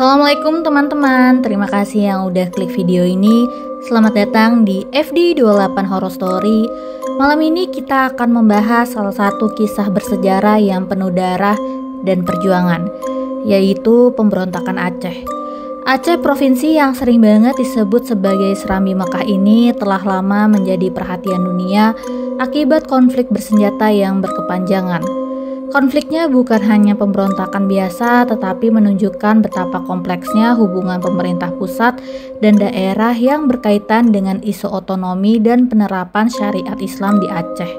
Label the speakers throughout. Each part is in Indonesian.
Speaker 1: Assalamualaikum teman-teman, terima kasih yang udah klik video ini. Selamat datang di FD28 Horror Story. Malam ini kita akan membahas salah satu kisah bersejarah yang penuh darah dan perjuangan, yaitu pemberontakan Aceh. Aceh, provinsi yang sering banget disebut sebagai Serambi Mekah ini, telah lama menjadi perhatian dunia akibat konflik bersenjata yang berkepanjangan. Konfliknya bukan hanya pemberontakan biasa, tetapi menunjukkan betapa kompleksnya hubungan pemerintah pusat dan daerah yang berkaitan dengan isu otonomi dan penerapan syariat Islam di Aceh.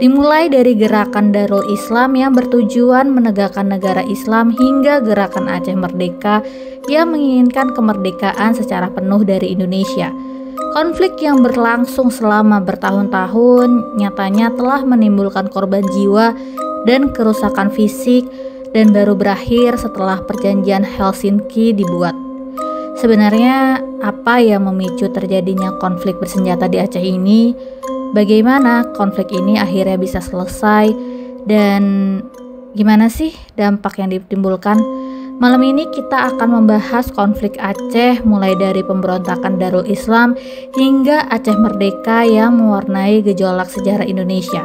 Speaker 1: Dimulai dari gerakan Darul Islam yang bertujuan menegakkan negara Islam hingga gerakan Aceh Merdeka yang menginginkan kemerdekaan secara penuh dari Indonesia. Konflik yang berlangsung selama bertahun-tahun nyatanya telah menimbulkan korban jiwa dan kerusakan fisik, dan baru berakhir setelah perjanjian Helsinki dibuat. Sebenarnya apa yang memicu terjadinya konflik bersenjata di Aceh ini? Bagaimana konflik ini akhirnya bisa selesai? Dan gimana sih dampak yang ditimbulkan? Malam ini kita akan membahas konflik Aceh mulai dari pemberontakan Darul Islam hingga Aceh Merdeka yang mewarnai gejolak sejarah Indonesia.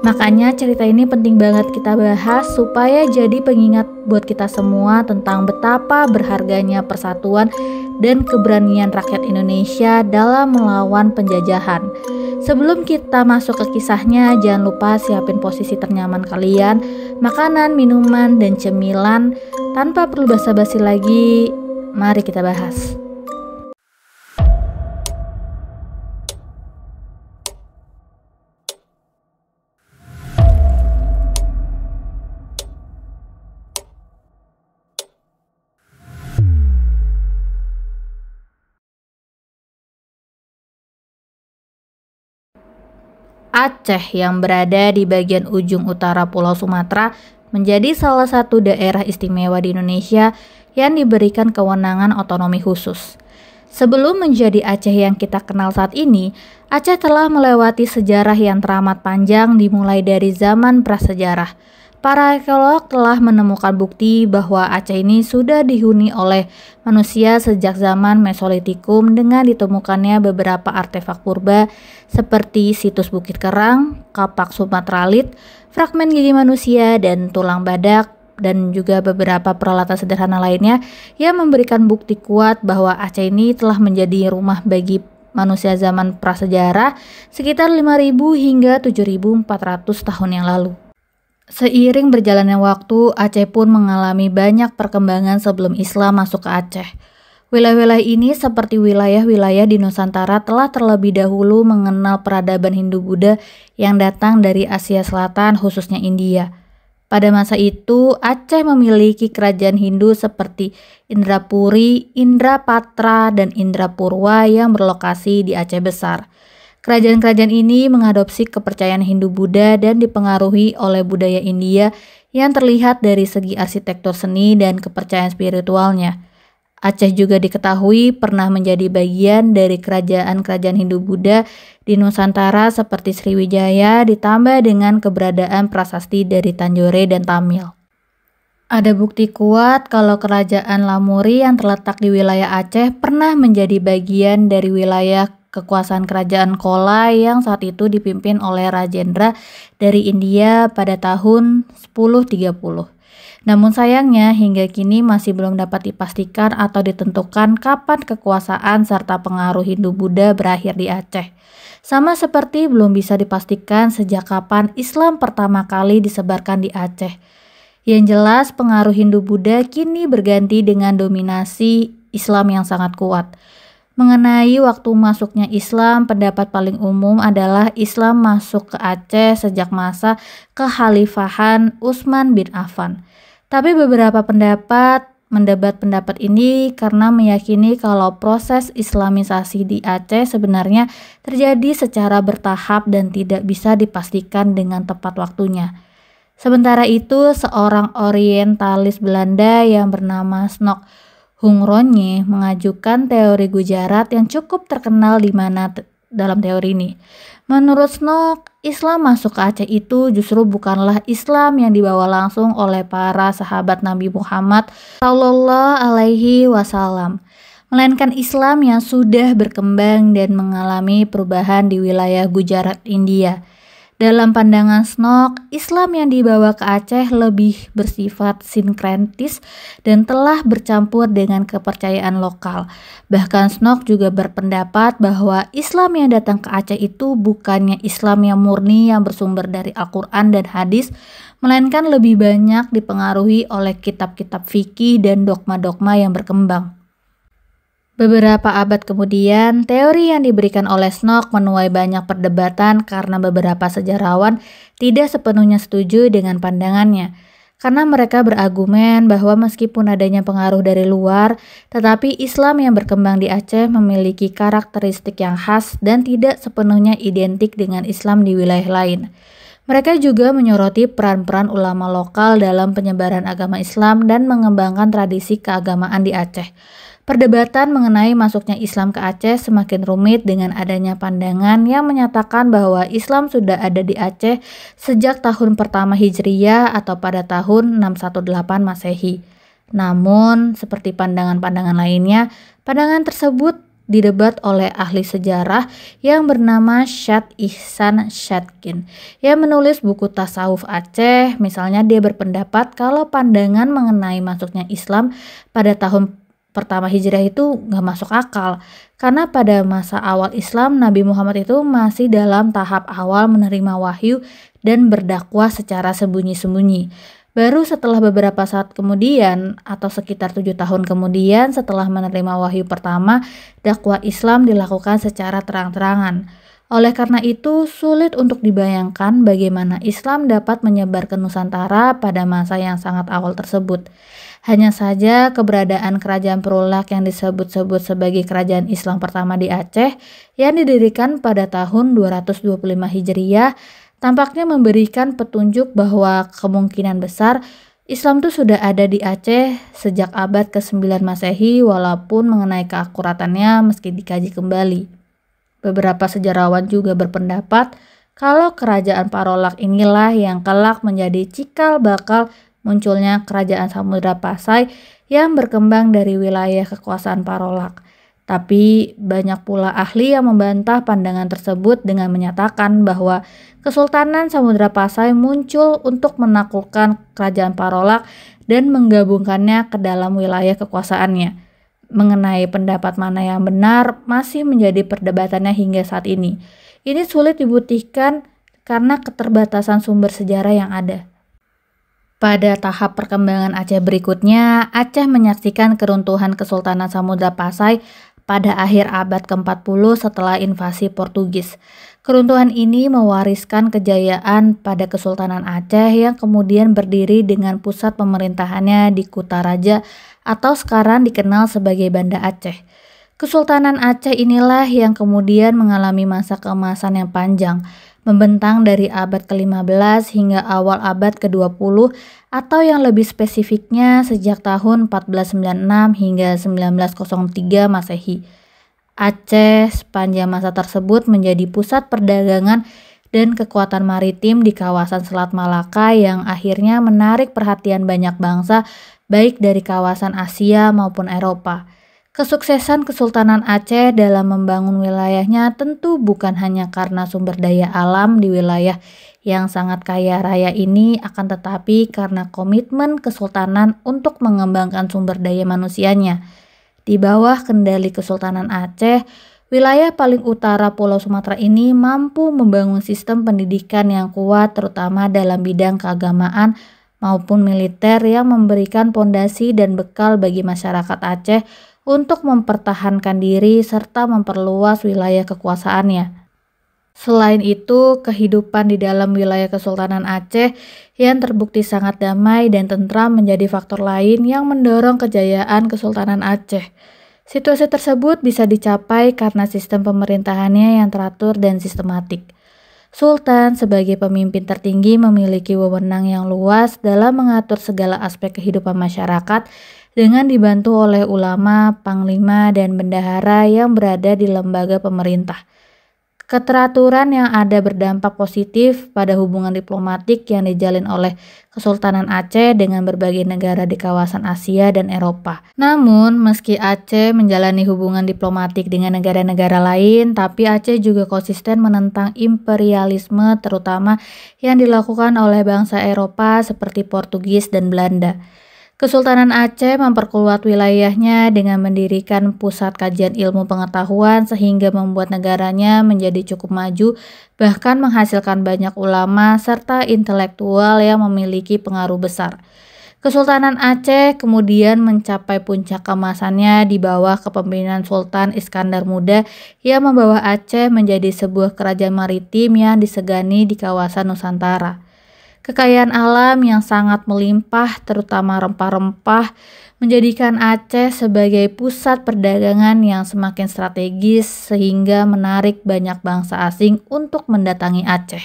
Speaker 1: Makanya cerita ini penting banget kita bahas supaya jadi pengingat buat kita semua tentang betapa berharganya persatuan dan keberanian rakyat Indonesia dalam melawan penjajahan. Sebelum kita masuk ke kisahnya, jangan lupa siapin posisi ternyaman kalian, makanan, minuman, dan cemilan. Tanpa perlu basa-basi lagi, mari kita bahas. Aceh yang berada di bagian ujung utara Pulau Sumatera menjadi salah satu daerah istimewa di Indonesia yang diberikan kewenangan otonomi khusus. Sebelum menjadi Aceh yang kita kenal saat ini, Aceh telah melewati sejarah yang teramat panjang dimulai dari zaman prasejarah. Para arkeolog telah menemukan bukti bahwa Aceh ini sudah dihuni oleh manusia sejak zaman Mesolitikum dengan ditemukannya beberapa artefak purba seperti situs Bukit Kerang, kapak Sumatralit, fragmen gigi manusia, dan tulang badak, dan juga beberapa peralatan sederhana lainnya yang memberikan bukti kuat bahwa Aceh ini telah menjadi rumah bagi manusia zaman prasejarah sekitar 5.000 hingga 7.400 tahun yang lalu. Seiring berjalannya waktu, Aceh pun mengalami banyak perkembangan sebelum Islam masuk ke Aceh. Wilayah-wilayah ini seperti wilayah-wilayah di Nusantara telah terlebih dahulu mengenal peradaban Hindu-Buddha yang datang dari Asia Selatan, khususnya India. Pada masa itu, Aceh memiliki kerajaan Hindu seperti Indrapuri, Indrapatra, dan Indrapurwa yang berlokasi di Aceh Besar. Kerajaan-kerajaan ini mengadopsi kepercayaan Hindu-Buddha dan dipengaruhi oleh budaya India yang terlihat dari segi arsitektur seni dan kepercayaan spiritualnya. Aceh juga diketahui pernah menjadi bagian dari kerajaan-kerajaan Hindu-Buddha di Nusantara seperti Sriwijaya, ditambah dengan keberadaan prasasti dari Tanjore dan Tamil. Ada bukti kuat kalau kerajaan Lamuri yang terletak di wilayah Aceh pernah menjadi bagian dari wilayah kekuasaan kerajaan Chola yang saat itu dipimpin oleh Rajendra dari India pada tahun 1030. Namun sayangnya hingga kini masih belum dapat dipastikan atau ditentukan kapan kekuasaan serta pengaruh Hindu-Buddha berakhir di Aceh. Sama seperti belum bisa dipastikan sejak kapan Islam pertama kali disebarkan di Aceh. Yang jelas pengaruh Hindu-Buddha kini berganti dengan dominasi Islam yang sangat kuat. Mengenai waktu masuknya Islam, pendapat paling umum adalah Islam masuk ke Aceh sejak masa kekhalifahan Utsman bin Affan. Tapi beberapa pendapat mendebat pendapat ini karena meyakini kalau proses Islamisasi di Aceh sebenarnya terjadi secara bertahap dan tidak bisa dipastikan dengan tepat waktunya. Sementara itu, seorang orientalis Belanda yang bernama Snok Hungroenye mengajukan teori Gujarat yang cukup terkenal di mana dalam teori ini. Menurut Snok, Islam masuk ke Aceh itu justru bukanlah Islam yang dibawa langsung oleh para sahabat Nabi Muhammad Sallallahu Alaihi Wasallam, melainkan Islam yang sudah berkembang dan mengalami perubahan di wilayah Gujarat, India. Dalam pandangan Snok, Islam yang dibawa ke Aceh lebih bersifat sinkretis dan telah bercampur dengan kepercayaan lokal. Bahkan Snok juga berpendapat bahwa Islam yang datang ke Aceh itu bukannya Islam yang murni yang bersumber dari Al-Quran dan hadis, melainkan lebih banyak dipengaruhi oleh kitab-kitab fikih dan dogma-dogma yang berkembang. Beberapa abad kemudian, teori yang diberikan oleh Snok menuai banyak perdebatan karena beberapa sejarawan tidak sepenuhnya setuju dengan pandangannya. Karena mereka berargumen bahwa meskipun adanya pengaruh dari luar, tetapi Islam yang berkembang di Aceh memiliki karakteristik yang khas dan tidak sepenuhnya identik dengan Islam di wilayah lain. Mereka juga menyoroti peran-peran ulama lokal dalam penyebaran agama Islam dan mengembangkan tradisi keagamaan di Aceh. Perdebatan mengenai masuknya Islam ke Aceh semakin rumit dengan adanya pandangan yang menyatakan bahwa Islam sudah ada di Aceh sejak tahun pertama Hijriyah atau pada tahun 618 Masehi. Namun, seperti pandangan-pandangan lainnya, pandangan tersebut didebat oleh ahli sejarah yang bernama Syad Ihsan Syadkin yang menulis buku Tasawuf Aceh. Misalnya dia berpendapat kalau pandangan mengenai masuknya Islam pada tahun pertama Hijrah itu nggak masuk akal, karena pada masa awal Islam Nabi Muhammad itu masih dalam tahap awal menerima wahyu dan berdakwah secara sembunyi-sembunyi. Baru setelah beberapa saat kemudian atau sekitar 7 tahun kemudian setelah menerima wahyu pertama, dakwah Islam dilakukan secara terang-terangan. Oleh karena itu, sulit untuk dibayangkan bagaimana Islam dapat menyebar ke Nusantara pada masa yang sangat awal tersebut. Hanya saja keberadaan kerajaan Perulak yang disebut-sebut sebagai kerajaan Islam pertama di Aceh yang didirikan pada tahun 225 Hijriyah tampaknya memberikan petunjuk bahwa kemungkinan besar Islam itu sudah ada di Aceh sejak abad ke-9 Masehi walaupun mengenai keakuratannya meski dikaji kembali. Beberapa sejarawan juga berpendapat kalau kerajaan Parolak inilah yang kelak menjadi cikal bakal munculnya kerajaan Samudra Pasai yang berkembang dari wilayah kekuasaan Parolak. Tapi banyak pula ahli yang membantah pandangan tersebut dengan menyatakan bahwa Kesultanan Samudra Pasai muncul untuk menaklukkan kerajaan Parolak dan menggabungkannya ke dalam wilayah kekuasaannya. Mengenai pendapat mana yang benar masih menjadi perdebatannya hingga saat ini. Ini sulit dibuktikan karena keterbatasan sumber sejarah yang ada. Pada tahap perkembangan Aceh berikutnya, Aceh menyaksikan keruntuhan Kesultanan Samudra Pasai pada akhir abad ke-40 setelah invasi Portugis. Keruntuhan ini mewariskan kejayaan pada Kesultanan Aceh yang kemudian berdiri dengan pusat pemerintahannya di Kutaraja atau sekarang dikenal sebagai Banda Aceh. Kesultanan Aceh inilah yang kemudian mengalami masa keemasan yang panjang, membentang dari abad ke-15 hingga awal abad ke-20 atau yang lebih spesifiknya sejak tahun 1496 hingga 1903 Masehi. Aceh sepanjang masa tersebut menjadi pusat perdagangan dan kekuatan maritim di kawasan Selat Malaka yang akhirnya menarik perhatian banyak bangsa baik dari kawasan Asia maupun Eropa. Kesuksesan Kesultanan Aceh dalam membangun wilayahnya tentu bukan hanya karena sumber daya alam di wilayah yang sangat kaya raya ini, akan tetapi karena komitmen Kesultanan untuk mengembangkan sumber daya manusianya. Di bawah kendali Kesultanan Aceh, wilayah paling utara Pulau Sumatera ini mampu membangun sistem pendidikan yang kuat terutama dalam bidang keagamaan maupun militer yang memberikan pondasi dan bekal bagi masyarakat Aceh untuk mempertahankan diri serta memperluas wilayah kekuasaannya. Selain itu, kehidupan di dalam wilayah Kesultanan Aceh yang terbukti sangat damai dan tentram menjadi faktor lain yang mendorong kejayaan Kesultanan Aceh. Situasi tersebut bisa dicapai karena sistem pemerintahannya yang teratur dan sistematik. Sultan sebagai pemimpin tertinggi memiliki wewenang yang luas dalam mengatur segala aspek kehidupan masyarakat dengan dibantu oleh ulama, panglima, dan bendahara yang berada di lembaga pemerintah. Keteraturan yang ada berdampak positif pada hubungan diplomatik yang dijalin oleh Kesultanan Aceh dengan berbagai negara di kawasan Asia dan Eropa. Namun, meski Aceh menjalani hubungan diplomatik dengan negara-negara lain, tapi Aceh juga konsisten menentang imperialisme terutama yang dilakukan oleh bangsa Eropa seperti Portugis dan Belanda. Kesultanan Aceh memperkuat wilayahnya dengan mendirikan pusat kajian ilmu pengetahuan sehingga membuat negaranya menjadi cukup maju, bahkan menghasilkan banyak ulama serta intelektual yang memiliki pengaruh besar. Kesultanan Aceh kemudian mencapai puncak keemasannya di bawah kepemimpinan Sultan Iskandar Muda yang membawa Aceh menjadi sebuah kerajaan maritim yang disegani di kawasan Nusantara. Kekayaan alam yang sangat melimpah, terutama rempah-rempah, menjadikan Aceh sebagai pusat perdagangan yang semakin strategis sehingga menarik banyak bangsa asing untuk mendatangi Aceh.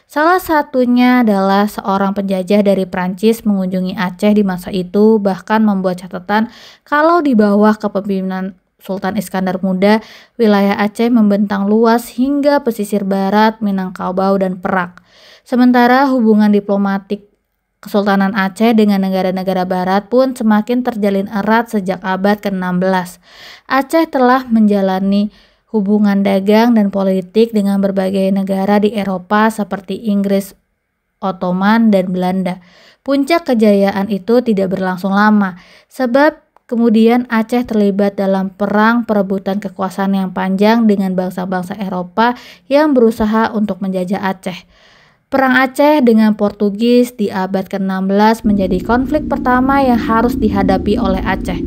Speaker 1: Salah satunya adalah seorang penjajah dari Prancis mengunjungi Aceh di masa itu, bahkan membuat catatan kalau di bawah kepemimpinan Sultan Iskandar Muda, wilayah Aceh membentang luas hingga pesisir barat, Minangkabau, dan Perak. Sementara hubungan diplomatik Kesultanan Aceh dengan negara-negara barat pun semakin terjalin erat sejak abad ke-16. Aceh telah menjalani hubungan dagang dan politik dengan berbagai negara di Eropa seperti Inggris, Ottoman, dan Belanda. Puncak kejayaan itu tidak berlangsung lama, sebab kemudian Aceh terlibat dalam perang perebutan kekuasaan yang panjang dengan bangsa-bangsa Eropa yang berusaha untuk menjajah Aceh. Perang Aceh dengan Portugis di abad ke-16 menjadi konflik pertama yang harus dihadapi oleh Aceh.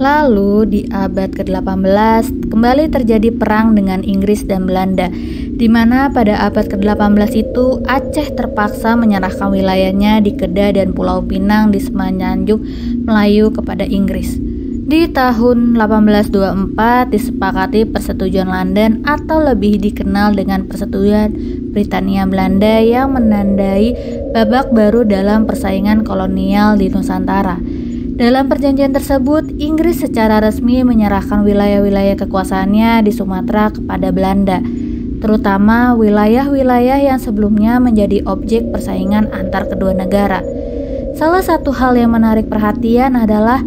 Speaker 1: Lalu di abad ke-18 kembali terjadi perang dengan Inggris dan Belanda, di mana pada abad ke-18 itu Aceh terpaksa menyerahkan wilayahnya di Kedah dan Pulau Pinang di Semenanjung Melayu kepada Inggris. Di tahun 1824 disepakati Persetujuan London atau lebih dikenal dengan Persetujuan Britania-Belanda yang menandai babak baru dalam persaingan kolonial di Nusantara. Dalam perjanjian tersebut, Inggris secara resmi menyerahkan wilayah-wilayah kekuasaannya di Sumatera kepada Belanda, terutama wilayah-wilayah yang sebelumnya menjadi objek persaingan antar kedua negara. Salah satu hal yang menarik perhatian adalah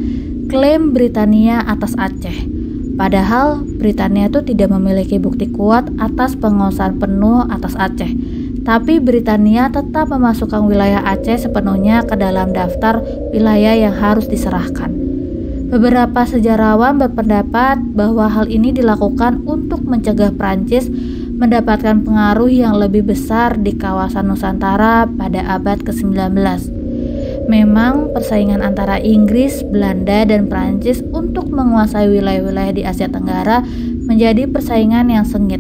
Speaker 1: klaim Britania atas Aceh. Padahal Britania itu tidak memiliki bukti kuat atas penguasaan penuh atas Aceh. Tapi Britania tetap memasukkan wilayah Aceh sepenuhnya ke dalam daftar wilayah yang harus diserahkan. Beberapa sejarawan berpendapat bahwa hal ini dilakukan untuk mencegah Prancis mendapatkan pengaruh yang lebih besar di kawasan Nusantara pada abad ke-19. Memang persaingan antara Inggris, Belanda, dan Prancis untuk menguasai wilayah-wilayah di Asia Tenggara menjadi persaingan yang sengit.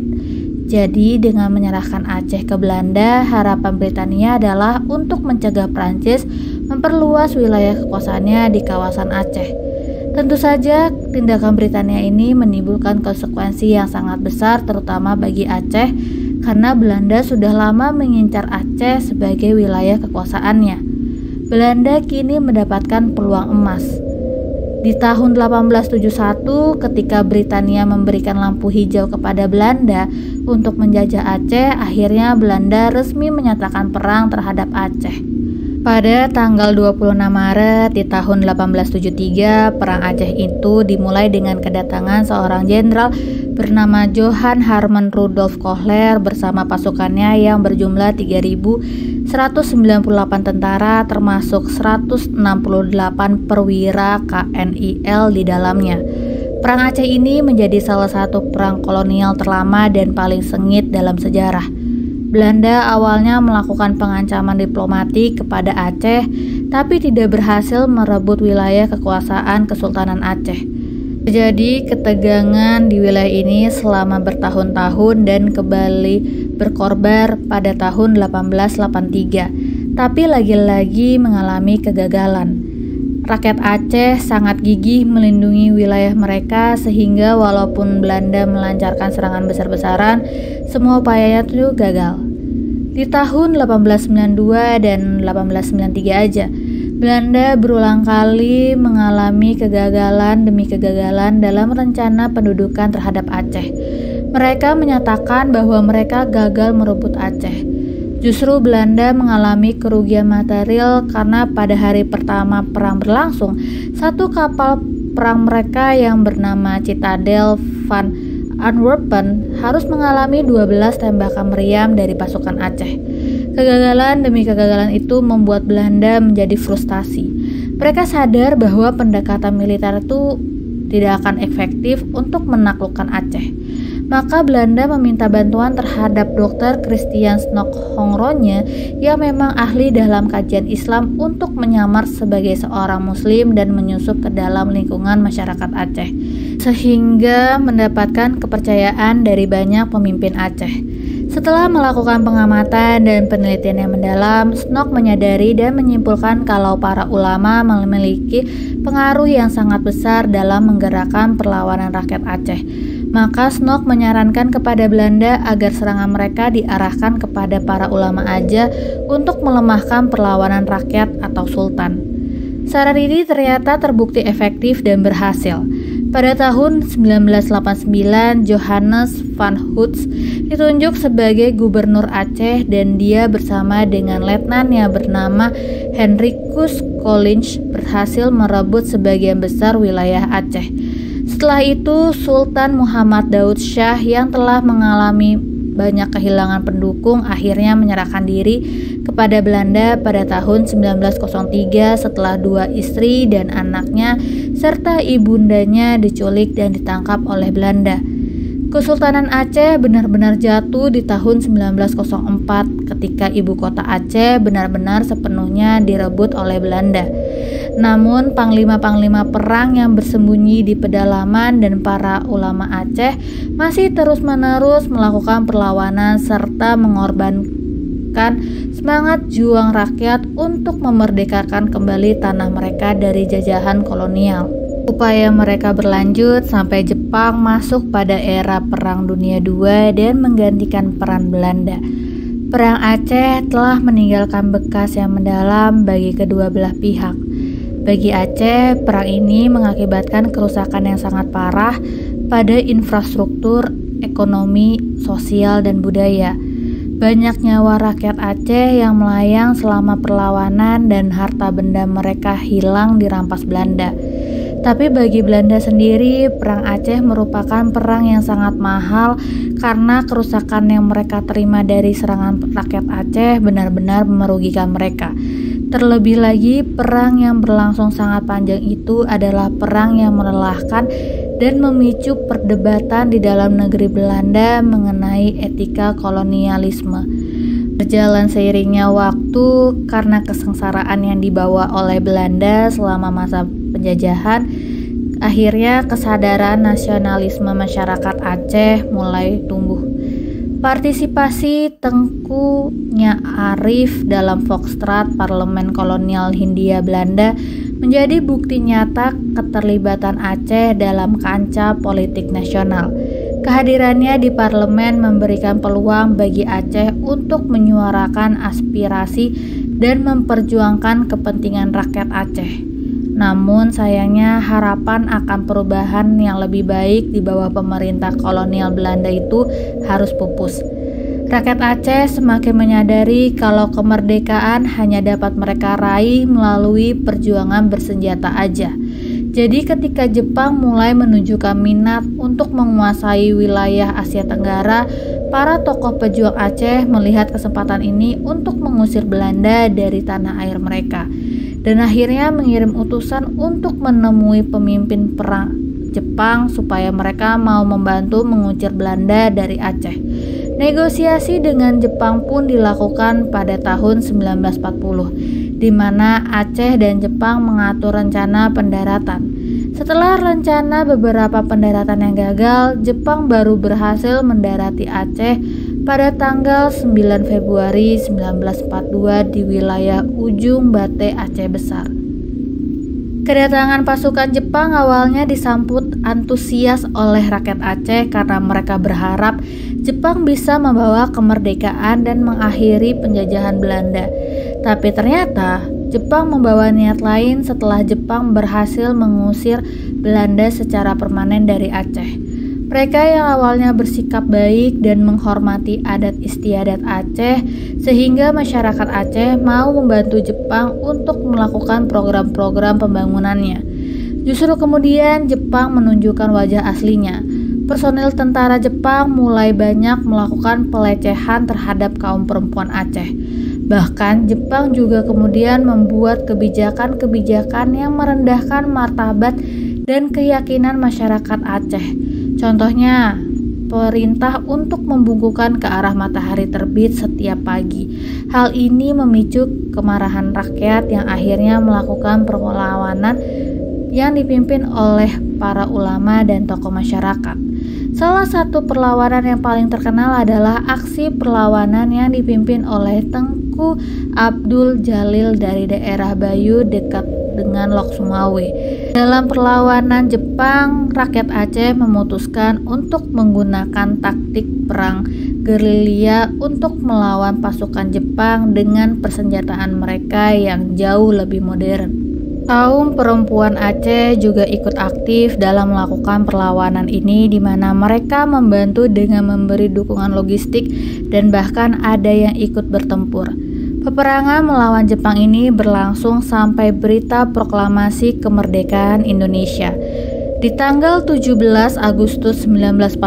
Speaker 1: Jadi dengan menyerahkan Aceh ke Belanda, harapan Britania adalah untuk mencegah Prancis memperluas wilayah kekuasaannya di kawasan Aceh. Tentu saja tindakan Britania ini menimbulkan konsekuensi yang sangat besar terutama bagi Aceh karena Belanda sudah lama mengincar Aceh sebagai wilayah kekuasaannya. Belanda kini mendapatkan peluang emas. Di tahun 1871 ketika Britania memberikan lampu hijau kepada Belanda untuk menjajah Aceh, akhirnya Belanda resmi menyatakan perang terhadap Aceh. Pada tanggal 26 Maret di tahun 1873, perang Aceh itu dimulai dengan kedatangan seorang jenderal bernama Johann Herman Rudolf Kohler bersama pasukannya yang berjumlah 3.198 tentara termasuk 168 perwira KNIL di dalamnya. Perang Aceh ini menjadi salah satu perang kolonial terlama dan paling sengit dalam sejarah. Belanda awalnya melakukan pengancaman diplomatik kepada Aceh, tapi tidak berhasil merebut wilayah kekuasaan Kesultanan Aceh. Terjadi ketegangan di wilayah ini selama bertahun-tahun dan kembali berkorban pada tahun 1883, tapi lagi-lagi mengalami kegagalan. Rakyat Aceh sangat gigih melindungi wilayah mereka sehingga walaupun Belanda melancarkan serangan besar-besaran, semua upayanya itu gagal. Di tahun 1892 dan 1893 aja, Belanda berulang kali mengalami kegagalan demi kegagalan dalam rencana pendudukan terhadap Aceh. Mereka menyatakan bahwa mereka gagal merebut Aceh. Justru Belanda mengalami kerugian material karena pada hari pertama perang berlangsung, satu kapal perang mereka yang bernama Citadel van Antwerpen harus mengalami 12 tembakan meriam dari pasukan Aceh. Kegagalan demi kegagalan itu membuat Belanda menjadi frustasi. Mereka sadar bahwa pendekatan militer itu tidak akan efektif untuk menaklukkan Aceh. Maka Belanda meminta bantuan terhadap Dr. Christian Stockhornje yang memang ahli dalam kajian Islam untuk menyamar sebagai seorang muslim dan menyusup ke dalam lingkungan masyarakat Aceh, sehingga mendapatkan kepercayaan dari banyak pemimpin Aceh. Setelah melakukan pengamatan dan penelitian yang mendalam, Snok menyadari dan menyimpulkan kalau para ulama memiliki pengaruh yang sangat besar dalam menggerakkan perlawanan rakyat Aceh. Maka Snok menyarankan kepada Belanda agar serangan mereka diarahkan kepada para ulama aja untuk melemahkan perlawanan rakyat atau sultan. Saran ini ternyata terbukti efektif dan berhasil. Pada tahun 1989, Johannes van Hoots ditunjuk sebagai gubernur Aceh dan dia bersama dengan letnan yang bernama Hendrikus Collins berhasil merebut sebagian besar wilayah Aceh. Setelah itu, Sultan Muhammad Daud Shah yang telah mengalami banyak kehilangan pendukung akhirnya menyerahkan diri kepada Belanda pada tahun 1903 setelah dua istri dan anaknya serta ibundanya diculik dan ditangkap oleh Belanda. Kesultanan Aceh benar-benar jatuh di tahun 1904 ketika ibu kota Aceh benar-benar sepenuhnya direbut oleh Belanda. Namun panglima-panglima perang yang bersembunyi di pedalaman dan para ulama Aceh masih terus-menerus melakukan perlawanan serta mengorbankan semangat juang rakyat untuk memerdekakan kembali tanah mereka dari jajahan kolonial. Upaya mereka berlanjut sampai Jepang masuk pada era Perang Dunia II dan menggantikan peran Belanda. Perang Aceh telah meninggalkan bekas yang mendalam bagi kedua belah pihak. Bagi Aceh, perang ini mengakibatkan kerusakan yang sangat parah pada infrastruktur, ekonomi, sosial, dan budaya. Banyak nyawa rakyat Aceh yang melayang selama perlawanan dan harta benda mereka hilang dirampas Belanda. Tapi bagi Belanda sendiri, perang Aceh merupakan perang yang sangat mahal karena kerusakan yang mereka terima dari serangan rakyat Aceh benar-benar merugikan mereka. Terlebih lagi, perang yang berlangsung sangat panjang itu adalah perang yang melelahkan dan memicu perdebatan di dalam negeri Belanda mengenai etika kolonialisme. Berjalan seiringnya waktu karena kesengsaraan yang dibawa oleh Belanda selama masa penjajahan, akhirnya kesadaran nasionalisme masyarakat Aceh mulai tumbuh. Partisipasi Tengku Nya Arif dalam Volksraad Parlemen Kolonial Hindia Belanda menjadi bukti nyata keterlibatan Aceh dalam kancah politik nasional. Kehadirannya di parlemen memberikan peluang bagi Aceh untuk menyuarakan aspirasi dan memperjuangkan kepentingan rakyat Aceh. Namun sayangnya harapan akan perubahan yang lebih baik di bawah pemerintah kolonial Belanda itu harus pupus. Rakyat Aceh semakin menyadari kalau kemerdekaan hanya dapat mereka raih melalui perjuangan bersenjata aja. Jadi ketika Jepang mulai menunjukkan minat untuk menguasai wilayah Asia Tenggara, para tokoh pejuang Aceh melihat kesempatan ini untuk mengusir Belanda dari tanah air mereka. Dan akhirnya mengirim utusan untuk menemui pemimpin perang Jepang supaya mereka mau membantu mengusir Belanda dari Aceh. Negosiasi dengan Jepang pun dilakukan pada tahun 1940, di mana Aceh dan Jepang mengatur rencana pendaratan. Setelah rencana beberapa pendaratan yang gagal, Jepang baru berhasil mendarati Aceh pada tanggal 9 Februari 1942 di wilayah Ujung Bate, Aceh Besar. Kedatangan pasukan Jepang awalnya disambut antusias oleh rakyat Aceh karena mereka berharap Jepang bisa membawa kemerdekaan dan mengakhiri penjajahan Belanda. Tapi ternyata Jepang membawa niat lain setelah Jepang berhasil mengusir Belanda secara permanen dari Aceh. Mereka yang awalnya bersikap baik dan menghormati adat istiadat Aceh, sehingga masyarakat Aceh mau membantu Jepang untuk melakukan program-program pembangunannya. Justru kemudian Jepang menunjukkan wajah aslinya. Personil tentara Jepang mulai banyak melakukan pelecehan terhadap kaum perempuan Aceh. Bahkan Jepang juga kemudian membuat kebijakan-kebijakan yang merendahkan martabat dan keyakinan masyarakat Aceh. Contohnya, perintah untuk membungkukkan ke arah matahari terbit setiap pagi. Hal ini memicu kemarahan rakyat yang akhirnya melakukan perlawanan yang dipimpin oleh para ulama dan tokoh masyarakat. Salah satu perlawanan yang paling terkenal adalah aksi perlawanan yang dipimpin oleh Tengku Abdul Jalil dari daerah Bayu dekat dengan Lok Sumawe. Dalam perlawanan Jepang, rakyat Aceh memutuskan untuk menggunakan taktik perang gerilya untuk melawan pasukan Jepang dengan persenjataan mereka yang jauh lebih modern. Kaum perempuan Aceh juga ikut aktif dalam melakukan perlawanan ini, di mana mereka membantu dengan memberi dukungan logistik dan bahkan ada yang ikut bertempur. Peperangan melawan Jepang ini berlangsung sampai berita proklamasi kemerdekaan Indonesia. Di tanggal 17 Agustus 1945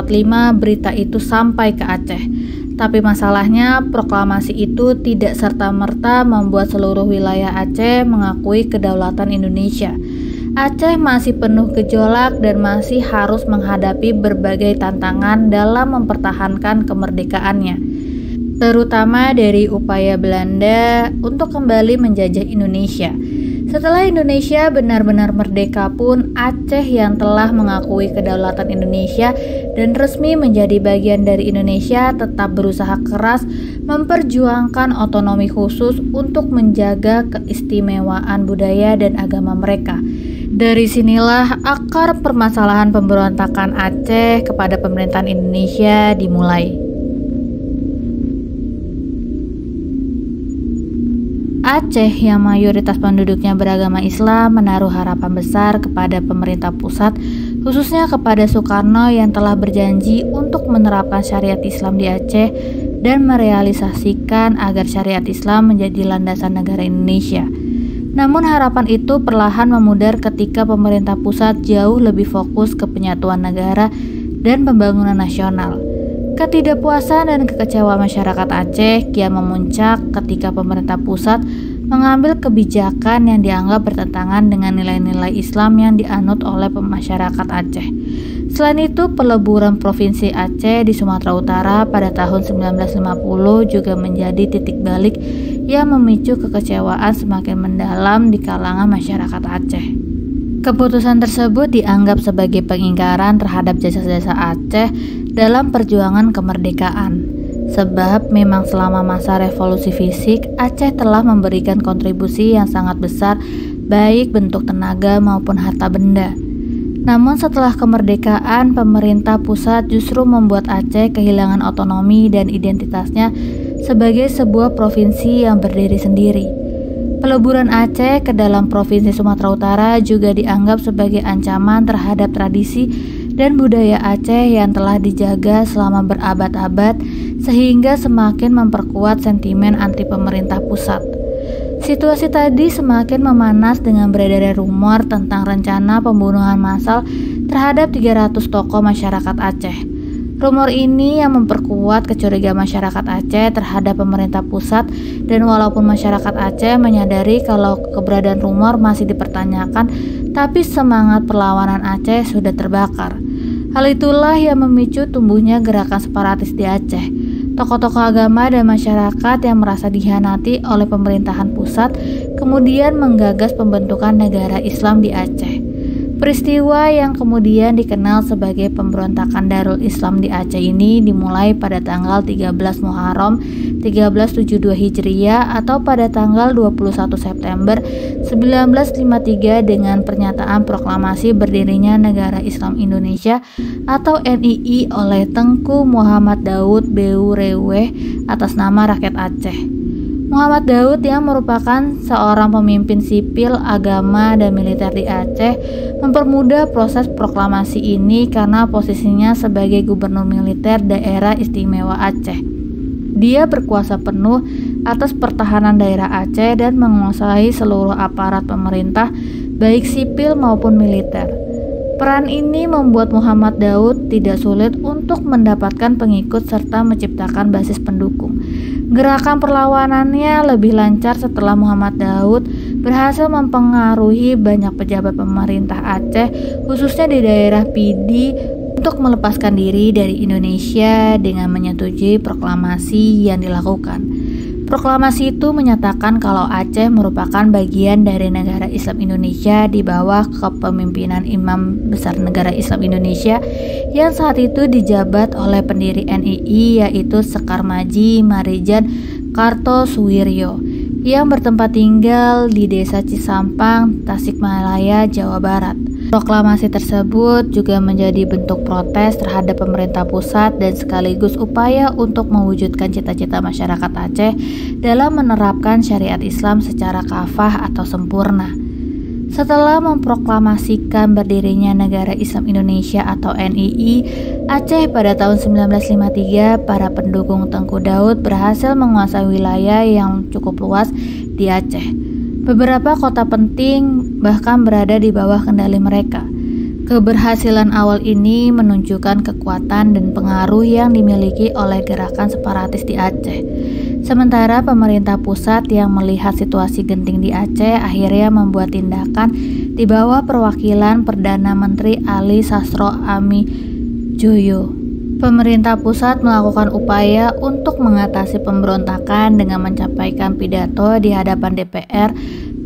Speaker 1: berita itu sampai ke Aceh. Tapi masalahnya proklamasi itu tidak serta-merta membuat seluruh wilayah Aceh mengakui kedaulatan Indonesia. Aceh masih penuh gejolak dan masih harus menghadapi berbagai tantangan dalam mempertahankan kemerdekaannya, terutama dari upaya Belanda untuk kembali menjajah Indonesia. Setelah Indonesia benar-benar merdeka pun, Aceh yang telah mengakui kedaulatan Indonesia dan resmi menjadi bagian dari Indonesia tetap berusaha keras memperjuangkan otonomi khusus untuk menjaga keistimewaan budaya dan agama mereka. Dari sinilah akar permasalahan pemberontakan Aceh kepada pemerintahan Indonesia dimulai. Aceh yang mayoritas penduduknya beragama Islam menaruh harapan besar kepada pemerintah pusat, khususnya kepada Soekarno yang telah berjanji untuk menerapkan syariat Islam di Aceh dan merealisasikan agar syariat Islam menjadi landasan negara Indonesia. Namun harapan itu perlahan memudar ketika pemerintah pusat jauh lebih fokus ke penyatuan negara dan pembangunan nasional. Ketidakpuasan dan kekecewaan masyarakat Aceh kian memuncak ketika pemerintah pusat mengambil kebijakan yang dianggap bertentangan dengan nilai-nilai Islam yang dianut oleh masyarakat Aceh. Selain itu, peleburan Provinsi Aceh di Sumatera Utara pada tahun 1950 juga menjadi titik balik yang memicu kekecewaan semakin mendalam di kalangan masyarakat Aceh. Keputusan tersebut dianggap sebagai pengingkaran terhadap jasa-jasa Aceh dalam perjuangan kemerdekaan. Sebab memang selama masa revolusi fisik, Aceh telah memberikan kontribusi yang sangat besar baik bentuk tenaga maupun harta benda. Namun setelah kemerdekaan, pemerintah pusat justru membuat Aceh kehilangan otonomi dan identitasnya sebagai sebuah provinsi yang berdiri sendiri. Peleburan Aceh ke dalam Provinsi Sumatera Utara juga dianggap sebagai ancaman terhadap tradisi dan budaya Aceh yang telah dijaga selama berabad-abad, sehingga semakin memperkuat sentimen anti pemerintah pusat. Situasi tadi semakin memanas dengan beredarnya rumor tentang rencana pembunuhan massal terhadap 300 tokoh masyarakat Aceh. Rumor ini yang memperkuat kecurigaan masyarakat Aceh terhadap pemerintah pusat, dan walaupun masyarakat Aceh menyadari kalau keberadaan rumor masih dipertanyakan, tapi semangat perlawanan Aceh sudah terbakar. Hal itulah yang memicu tumbuhnya gerakan separatis di Aceh. Tokoh-tokoh agama dan masyarakat yang merasa dikhianati oleh pemerintahan pusat kemudian menggagas pembentukan negara Islam di Aceh. Peristiwa yang kemudian dikenal sebagai pemberontakan Darul Islam di Aceh ini dimulai pada tanggal 13 Muharram 1372 Hijriah atau pada tanggal 21 September 1953 dengan pernyataan proklamasi berdirinya Negara Islam Indonesia atau NII oleh Tengku Muhammad Daud Beu Reweh atas nama rakyat Aceh. Muhammad Daud yang merupakan seorang pemimpin sipil, agama, dan militer di Aceh mempermudah proses proklamasi ini karena posisinya sebagai gubernur militer daerah istimewa Aceh. Dia berkuasa penuh atas pertahanan daerah Aceh dan menguasai seluruh aparat pemerintah, baik sipil maupun militer. Peran ini membuat Muhammad Daud tidak sulit untuk mendapatkan pengikut serta menciptakan basis pendukung. Gerakan perlawanannya lebih lancar setelah Muhammad Daud berhasil mempengaruhi banyak pejabat pemerintah Aceh, khususnya di daerah Pidi, untuk melepaskan diri dari Indonesia dengan menyetujui proklamasi yang dilakukan. Proklamasi itu menyatakan kalau Aceh merupakan bagian dari negara Islam Indonesia di bawah kepemimpinan Imam Besar Negara Islam Indonesia yang saat itu dijabat oleh pendiri NII, yaitu Sekar Maji Marijan Kartosuwiryo, yang bertempat tinggal di Desa Cisampang, Tasikmalaya, Jawa Barat. Proklamasi tersebut juga menjadi bentuk protes terhadap pemerintah pusat dan sekaligus upaya untuk mewujudkan cita-cita masyarakat Aceh dalam menerapkan syariat Islam secara kafah atau sempurna. Setelah memproklamasikan berdirinya Negara Islam Indonesia atau NII, Aceh pada tahun 1953, para pendukung Tengku Daud berhasil menguasai wilayah yang cukup luas di Aceh. Beberapa kota penting bahkan berada di bawah kendali mereka. Keberhasilan awal ini menunjukkan kekuatan dan pengaruh yang dimiliki oleh gerakan separatis di Aceh. Sementara pemerintah pusat yang melihat situasi genting di Aceh akhirnya membuat tindakan di bawah perwakilan Perdana Menteri Ali Sastro Ami Joyo. Pemerintah pusat melakukan upaya untuk mengatasi pemberontakan dengan menyampaikan pidato di hadapan DPR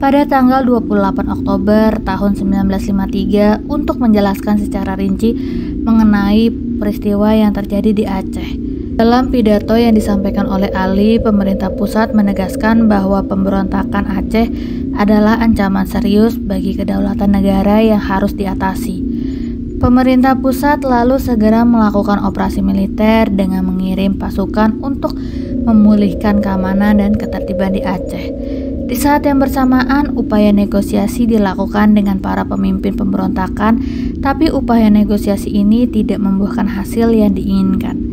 Speaker 1: pada tanggal 28 Oktober tahun 1953 untuk menjelaskan secara rinci mengenai peristiwa yang terjadi di Aceh. Dalam pidato yang disampaikan oleh Ali, pemerintah pusat menegaskan bahwa pemberontakan Aceh adalah ancaman serius bagi kedaulatan negara yang harus diatasi. Pemerintah pusat lalu segera melakukan operasi militer dengan mengirim pasukan untuk memulihkan keamanan dan ketertiban di Aceh. Di saat yang bersamaan, upaya negosiasi dilakukan dengan para pemimpin pemberontakan, tapi upaya negosiasi ini tidak membuahkan hasil yang diinginkan.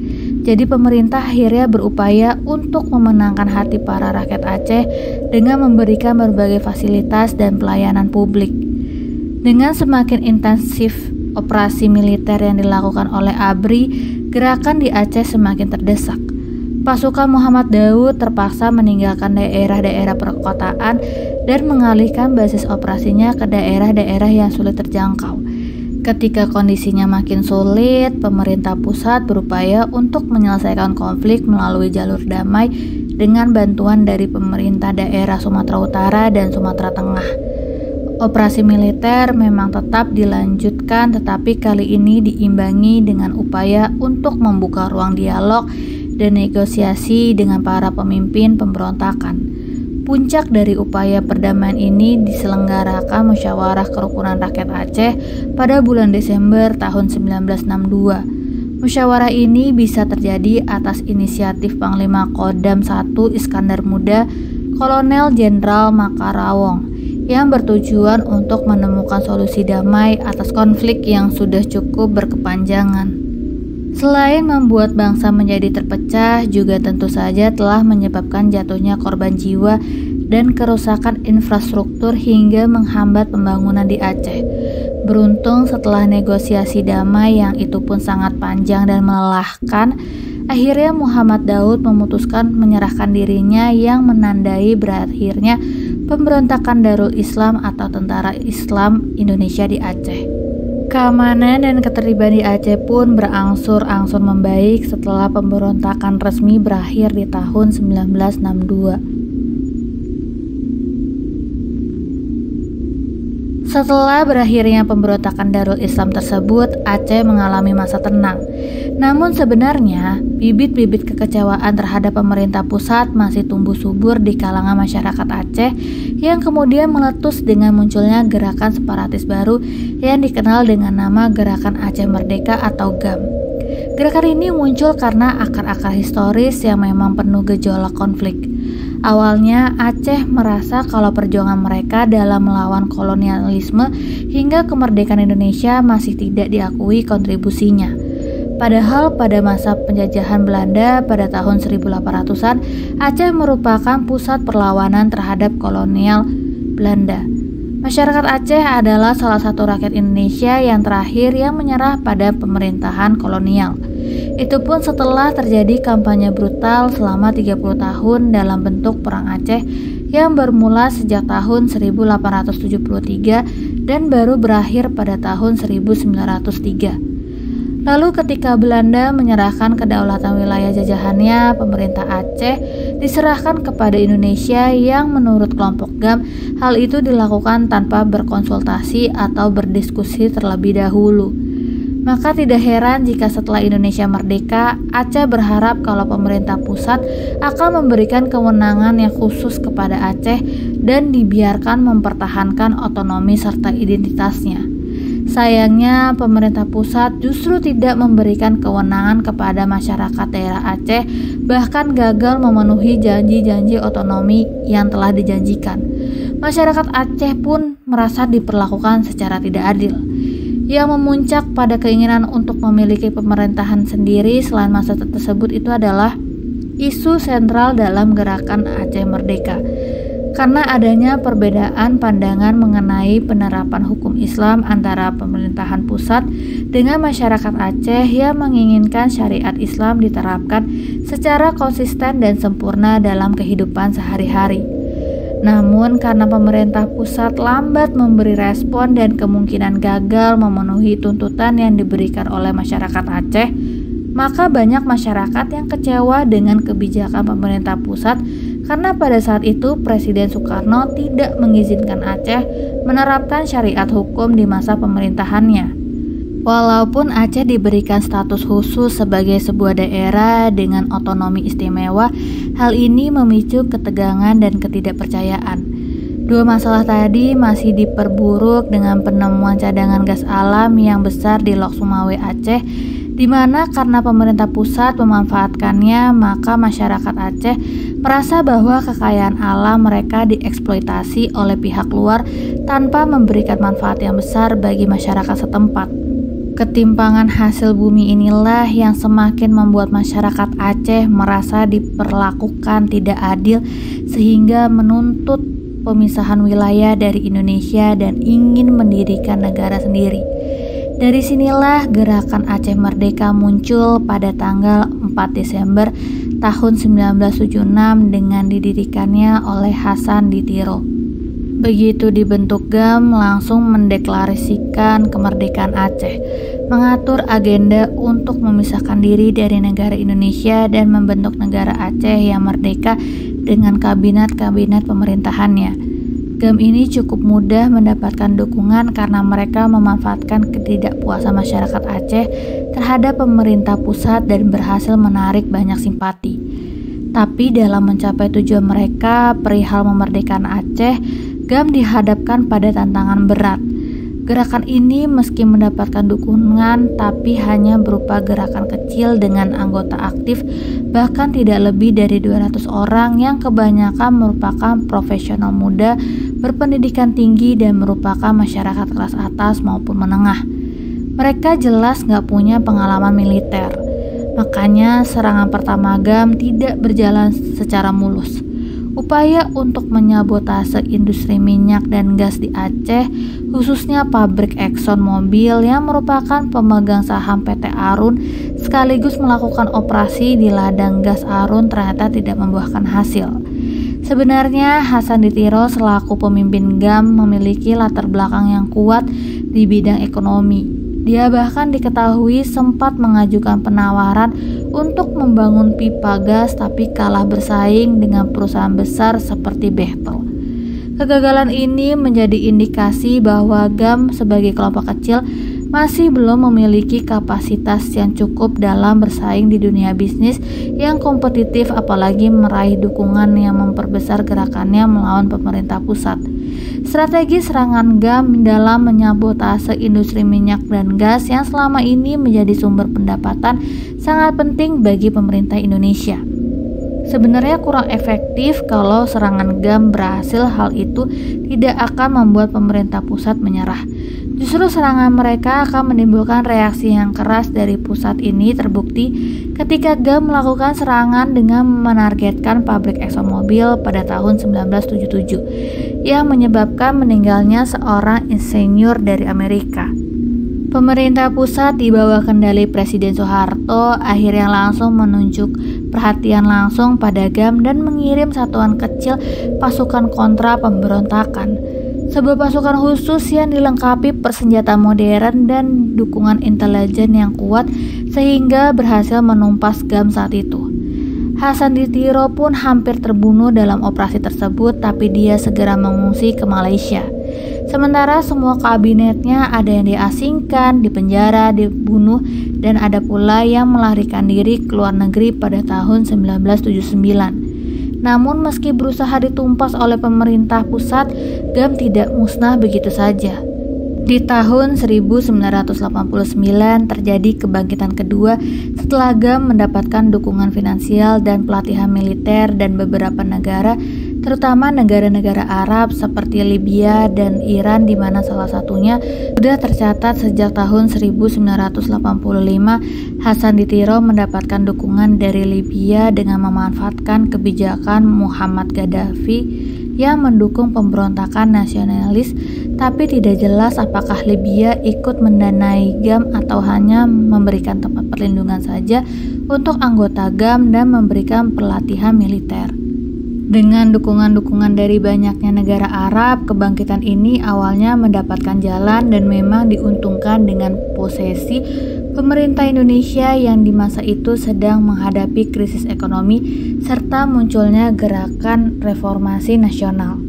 Speaker 1: Jadi pemerintah akhirnya berupaya untuk memenangkan hati para rakyat Aceh dengan memberikan berbagai fasilitas dan pelayanan publik. Dengan semakin intensif operasi militer yang dilakukan oleh ABRI, gerakan di Aceh semakin terdesak. Pasukan Muhammad Daud terpaksa meninggalkan daerah-daerah perkotaan dan mengalihkan basis operasinya ke daerah-daerah yang sulit terjangkau. Ketika kondisinya makin sulit, pemerintah pusat berupaya untuk menyelesaikan konflik melalui jalur damai dengan bantuan dari pemerintah daerah Sumatera Utara dan Sumatera Tengah. Operasi militer memang tetap dilanjutkan, tetapi kali ini diimbangi dengan upaya untuk membuka ruang dialog dan negosiasi dengan para pemimpin pemberontakan. Puncak dari upaya perdamaian ini diselenggarakan Musyawarah Kerukunan Rakyat Aceh pada bulan Desember tahun 1962. Musyawarah ini bisa terjadi atas inisiatif Panglima Kodam I Iskandar Muda, Kolonel Jenderal Makarawong, yang bertujuan untuk menemukan solusi damai atas konflik yang sudah cukup berkepanjangan. Selain membuat bangsa menjadi terpecah, juga tentu saja telah menyebabkan jatuhnya korban jiwa dan kerusakan infrastruktur hingga menghambat pembangunan di Aceh. Beruntung setelah negosiasi damai yang itu pun sangat panjang dan melelahkan, akhirnya Muhammad Daud memutuskan menyerahkan dirinya yang menandai berakhirnya pemberontakan Darul Islam atau Tentara Islam Indonesia di Aceh. Keamanan dan ketertiban di Aceh pun berangsur-angsur membaik setelah pemberontakan resmi berakhir di tahun 1962. Setelah berakhirnya pemberontakan Darul Islam tersebut, Aceh mengalami masa tenang. Namun sebenarnya, bibit-bibit kekecewaan terhadap pemerintah pusat masih tumbuh subur di kalangan masyarakat Aceh yang kemudian meletus dengan munculnya gerakan separatis baru yang dikenal dengan nama Gerakan Aceh Merdeka atau GAM. Gerakan ini muncul karena akar-akar historis yang memang penuh gejolak konflik. Awalnya Aceh merasa kalau perjuangan mereka dalam melawan kolonialisme hingga kemerdekaan Indonesia masih tidak diakui kontribusinya. Padahal pada masa penjajahan Belanda pada tahun 1800-an, Aceh merupakan pusat perlawanan terhadap kolonial Belanda. Masyarakat Aceh adalah salah satu rakyat Indonesia yang terakhir yang menyerah pada pemerintahan kolonial. Itu pun setelah terjadi kampanye brutal selama 30 tahun dalam bentuk Perang Aceh yang bermula sejak tahun 1873 dan baru berakhir pada tahun 1903. Lalu ketika Belanda menyerahkan kedaulatan wilayah jajahannya, pemerintah Aceh diserahkan kepada Indonesia yang menurut kelompok GAM, hal itu dilakukan tanpa berkonsultasi atau berdiskusi terlebih dahulu. Maka tidak heran jika setelah Indonesia merdeka, Aceh berharap kalau pemerintah pusat akan memberikan kewenangan yang khusus kepada Aceh dan dibiarkan mempertahankan otonomi serta identitasnya. Sayangnya, pemerintah pusat justru tidak memberikan kewenangan kepada masyarakat daerah Aceh, bahkan gagal memenuhi janji-janji otonomi yang telah dijanjikan. Masyarakat Aceh pun merasa diperlakukan secara tidak adil. Yang memuncak pada keinginan untuk memiliki pemerintahan sendiri selain masa tersebut itu adalah isu sentral dalam gerakan Aceh Merdeka. Karena adanya perbedaan pandangan mengenai penerapan hukum Islam antara pemerintahan pusat dengan masyarakat Aceh yang menginginkan syariat Islam diterapkan secara konsisten dan sempurna dalam kehidupan sehari-hari. Namun karena pemerintah pusat lambat memberi respon dan kemungkinan gagal memenuhi tuntutan yang diberikan oleh masyarakat Aceh, maka banyak masyarakat yang kecewa dengan kebijakan pemerintah pusat karena pada saat itu Presiden Soekarno tidak mengizinkan Aceh menerapkan syariat hukum di masa pemerintahannya. Walaupun Aceh diberikan status khusus sebagai sebuah daerah dengan otonomi istimewa, hal ini memicu ketegangan dan ketidakpercayaan. Dua masalah tadi masih diperburuk dengan penemuan cadangan gas alam yang besar di Lok Sumawe Aceh, di mana karena pemerintah pusat memanfaatkannya, maka masyarakat Aceh merasa bahwa kekayaan alam mereka dieksploitasi oleh pihak luar tanpa memberikan manfaat yang besar bagi masyarakat setempat. Ketimpangan hasil bumi inilah yang semakin membuat masyarakat Aceh merasa diperlakukan tidak adil sehingga menuntut pemisahan wilayah dari Indonesia dan ingin mendirikan negara sendiri. Dari sinilah gerakan Aceh Merdeka muncul pada tanggal 4 Desember tahun 1976 dengan didirikannya oleh Hasan Ditiro. Begitu dibentuk GAM langsung mendeklarasikan kemerdekaan Aceh, mengatur agenda untuk memisahkan diri dari negara Indonesia dan membentuk negara Aceh yang merdeka dengan kabinet-kabinet pemerintahannya. GAM ini cukup mudah mendapatkan dukungan karena mereka memanfaatkan ketidakpuasan masyarakat Aceh terhadap pemerintah pusat dan berhasil menarik banyak simpati. Tapi dalam mencapai tujuan mereka perihal memerdekakan Aceh, GAM dihadapkan pada tantangan berat. Gerakan ini meski mendapatkan dukungan tapi hanya berupa gerakan kecil dengan anggota aktif bahkan tidak lebih dari 200 orang yang kebanyakan merupakan profesional muda berpendidikan tinggi dan merupakan masyarakat kelas atas maupun menengah. Mereka jelas gak punya pengalaman militer, makanya serangan pertama GAM tidak berjalan secara mulus. Upaya untuk menyabotase industri minyak dan gas di Aceh, khususnya pabrik Exxon Mobil yang merupakan pemegang saham PT Arun, sekaligus melakukan operasi di ladang gas Arun ternyata tidak membuahkan hasil. Sebenarnya Hasan Ditiro selaku pemimpin GAM memiliki latar belakang yang kuat di bidang ekonomi. Dia bahkan diketahui sempat mengajukan penawaran untuk membangun pipa gas tapi kalah bersaing dengan perusahaan besar seperti Bechtel. Kegagalan ini menjadi indikasi bahwa GAM sebagai kelompok kecil masih belum memiliki kapasitas yang cukup dalam bersaing di dunia bisnis yang kompetitif, apalagi meraih dukungan yang memperbesar gerakannya melawan pemerintah pusat. Strategi serangan GAM dalam menyabotase industri minyak dan gas yang selama ini menjadi sumber pendapatan sangat penting bagi pemerintah Indonesia. Sebenarnya kurang efektif kalau serangan GAM berhasil, hal itu tidak akan membuat pemerintah pusat menyerah. Justru serangan mereka akan menimbulkan reaksi yang keras dari pusat. Ini terbukti ketika GAM melakukan serangan dengan menargetkan pabrik ExxonMobil pada tahun 1977 yang menyebabkan meninggalnya seorang insinyur dari Amerika. Pemerintah pusat di bawah kendali Presiden Soeharto akhirnya langsung menunjuk perhatian langsung pada GAM dan mengirim satuan kecil pasukan kontra pemberontakan. Sebuah pasukan khusus yang dilengkapi persenjataan modern dan dukungan intelijen yang kuat sehingga berhasil menumpas GAM saat itu. Hasan Ditiro pun hampir terbunuh dalam operasi tersebut, tapi dia segera mengungsi ke Malaysia. Sementara semua kabinetnya ada yang diasingkan, dipenjara, dibunuh, dan ada pula yang melarikan diri ke luar negeri pada tahun 1979. Namun meski berusaha ditumpas oleh pemerintah pusat, GAM tidak musnah begitu saja. Di tahun 1989 terjadi kebangkitan kedua setelah GAM mendapatkan dukungan finansial dan pelatihan militer dan beberapa negara, terutama negara-negara Arab seperti Libya dan Iran, di mana salah satunya sudah tercatat sejak tahun 1985 Hasan Ditiro mendapatkan dukungan dari Libya dengan memanfaatkan kebijakan Muhammad Gaddafi yang mendukung pemberontakan nasionalis, tapi tidak jelas apakah Libya ikut mendanai GAM atau hanya memberikan tempat perlindungan saja untuk anggota GAM dan memberikan pelatihan militer. Dengan dukungan-dukungan dari banyaknya negara Arab, kebangkitan ini awalnya mendapatkan jalan dan memang diuntungkan dengan posisi pemerintah Indonesia yang di masa itu sedang menghadapi krisis ekonomi serta munculnya gerakan reformasi nasional.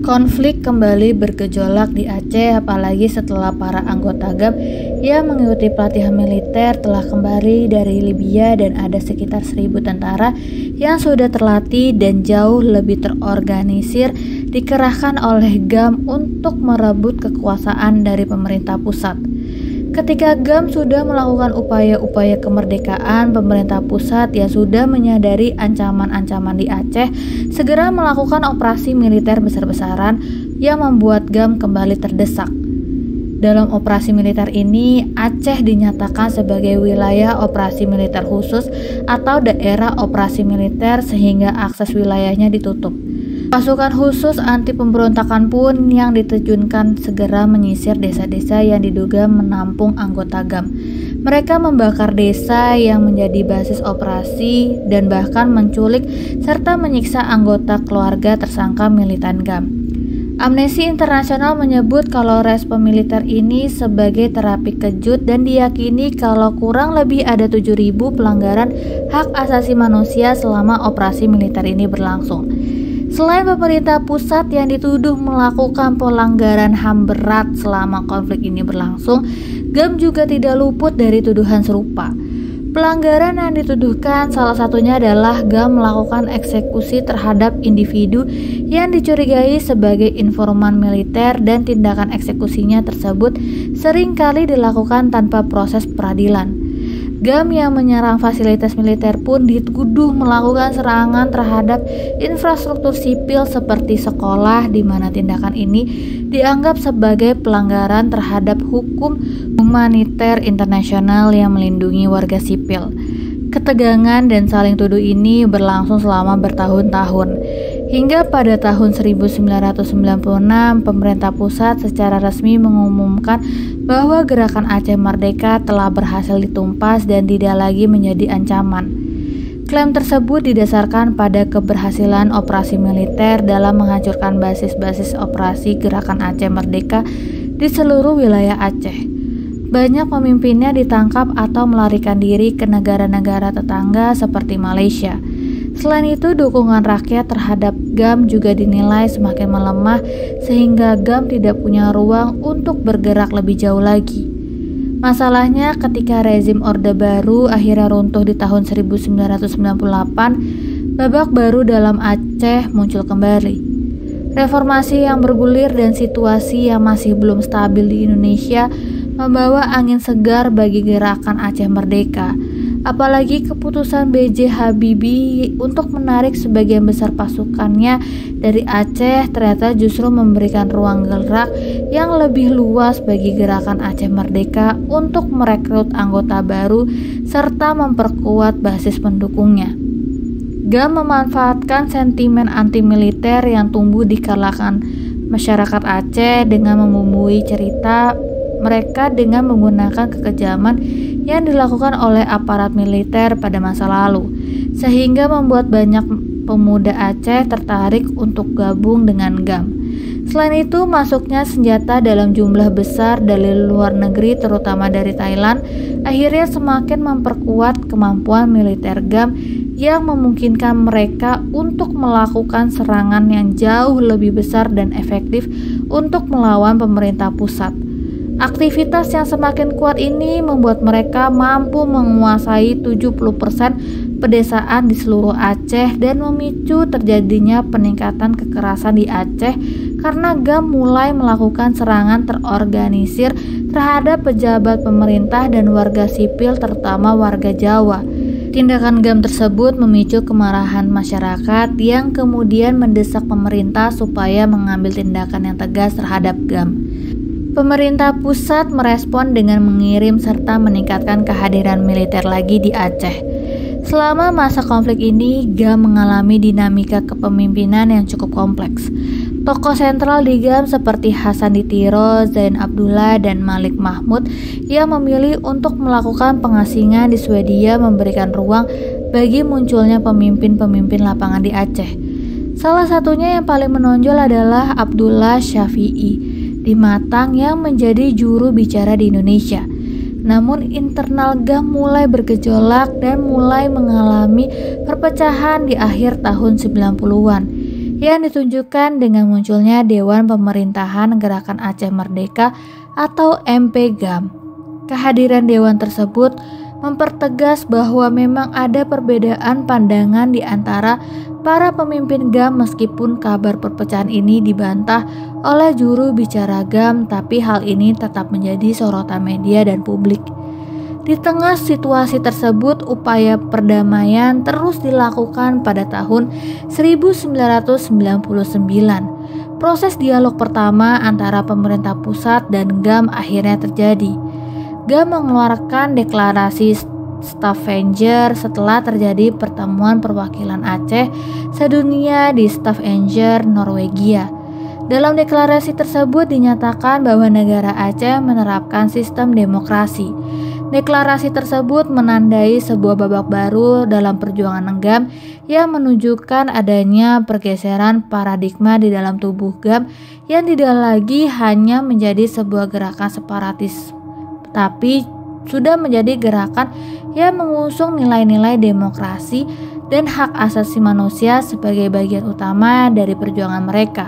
Speaker 1: Konflik kembali bergejolak di Aceh, apalagi setelah para anggota GAM yang mengikuti pelatihan militer telah kembali dari Libya dan ada sekitar 1.000 tentara yang sudah terlatih dan jauh lebih terorganisir dikerahkan oleh GAM untuk merebut kekuasaan dari pemerintah pusat. Ketika GAM sudah melakukan upaya-upaya kemerdekaan, pemerintah pusat yang sudah menyadari ancaman-ancaman di Aceh segera melakukan operasi militer besar-besaran yang membuat GAM kembali terdesak. Dalam operasi militer ini, Aceh dinyatakan sebagai wilayah operasi militer khusus atau daerah operasi militer sehingga akses wilayahnya ditutup. Pasukan khusus anti pemberontakan pun yang diterjunkan segera menyisir desa-desa yang diduga menampung anggota GAM. Mereka membakar desa yang menjadi basis operasi dan bahkan menculik serta menyiksa anggota keluarga tersangka militan GAM. Amnesty International menyebut kalau respon militer ini sebagai terapi kejut dan diyakini kalau kurang lebih ada 7.000 pelanggaran hak asasi manusia selama operasi militer ini berlangsung. Selain pemerintah pusat yang dituduh melakukan pelanggaran HAM berat selama konflik ini berlangsung, GAM juga tidak luput dari tuduhan serupa. Pelanggaran yang dituduhkan salah satunya adalah GAM melakukan eksekusi terhadap individu yang dicurigai sebagai informan militer dan tindakan eksekusinya tersebut seringkali dilakukan tanpa proses peradilan. GAM yang menyerang fasilitas militer pun dituduh melakukan serangan terhadap infrastruktur sipil seperti sekolah, di mana tindakan ini dianggap sebagai pelanggaran terhadap hukum humaniter internasional yang melindungi warga sipil. Ketegangan dan saling tuduh ini berlangsung selama bertahun-tahun. Hingga pada tahun 1996, pemerintah pusat secara resmi mengumumkan bahwa gerakan Aceh Merdeka telah berhasil ditumpas dan tidak lagi menjadi ancaman. Klaim tersebut didasarkan pada keberhasilan operasi militer dalam menghancurkan basis-basis operasi gerakan Aceh Merdeka di seluruh wilayah Aceh. Banyak pemimpinnya ditangkap atau melarikan diri ke negara-negara tetangga seperti Malaysia. Selain itu, dukungan rakyat terhadap GAM juga dinilai semakin melemah sehingga GAM tidak punya ruang untuk bergerak lebih jauh lagi. Masalahnya ketika rezim Orde Baru akhirnya runtuh di tahun 1998, babak baru dalam Aceh muncul kembali. Reformasi yang bergulir dan situasi yang masih belum stabil di Indonesia membawa angin segar bagi gerakan Aceh Merdeka. Apalagi keputusan B.J. Habibie untuk menarik sebagian besar pasukannya dari Aceh ternyata justru memberikan ruang gerak yang lebih luas bagi gerakan Aceh Merdeka untuk merekrut anggota baru serta memperkuat basis pendukungnya. GAM memanfaatkan sentimen anti-militer yang tumbuh di kalangan masyarakat Aceh dengan membumbui cerita mereka dengan menggunakan kekejaman yang dilakukan oleh aparat militer pada masa lalu, sehingga membuat banyak pemuda Aceh tertarik untuk gabung dengan GAM. Selain itu, masuknya senjata dalam jumlah besar dari luar negeri, terutama dari Thailand, akhirnya semakin memperkuat kemampuan militer GAM yang memungkinkan mereka untuk melakukan serangan yang jauh lebih besar dan efektif untuk melawan pemerintah pusat. Aktivitas yang semakin kuat ini membuat mereka mampu menguasai 70% pedesaan di seluruh Aceh dan memicu terjadinya peningkatan kekerasan di Aceh karena GAM mulai melakukan serangan terorganisir terhadap pejabat pemerintah dan warga sipil, terutama warga Jawa. Tindakan GAM tersebut memicu kemarahan masyarakat yang kemudian mendesak pemerintah supaya mengambil tindakan yang tegas terhadap GAM. Pemerintah pusat merespon dengan mengirim serta meningkatkan kehadiran militer lagi di Aceh. Selama masa konflik ini, GAM mengalami dinamika kepemimpinan yang cukup kompleks. Tokoh sentral di GAM seperti Hasan Ditiro, Zain Abdullah, dan Malik Mahmud yang memilih untuk melakukan pengasingan di Swedia memberikan ruang bagi munculnya pemimpin-pemimpin lapangan di Aceh. Salah satunya yang paling menonjol adalah Abdullah Syafi'i di Matang yang menjadi juru bicara di Indonesia. Namun internal GAM mulai bergejolak dan mulai mengalami perpecahan di akhir tahun 90-an yang ditunjukkan dengan munculnya Dewan Pemerintahan Gerakan Aceh Merdeka atau MPGAM. Kehadiran dewan tersebut mempertegas bahwa memang ada perbedaan pandangan di antara para pemimpin GAM meskipun kabar perpecahan ini dibantah oleh juru bicara GAM, tapi hal ini tetap menjadi sorotan media dan publik. Di tengah situasi tersebut, upaya perdamaian terus dilakukan pada tahun 1999. Proses dialog pertama antara pemerintah pusat dan GAM akhirnya terjadi. GAM mengeluarkan deklarasi Stavanger setelah terjadi pertemuan perwakilan Aceh sedunia di Stavanger, Norwegia. Dalam deklarasi tersebut dinyatakan bahwa negara Aceh menerapkan sistem demokrasi. Deklarasi tersebut menandai sebuah babak baru dalam perjuangan GAM yang menunjukkan adanya pergeseran paradigma di dalam tubuh GAM yang tidak lagi hanya menjadi sebuah gerakan separatis, tapi sudah menjadi gerakan yang mengusung nilai-nilai demokrasi dan hak asasi manusia sebagai bagian utama dari perjuangan mereka.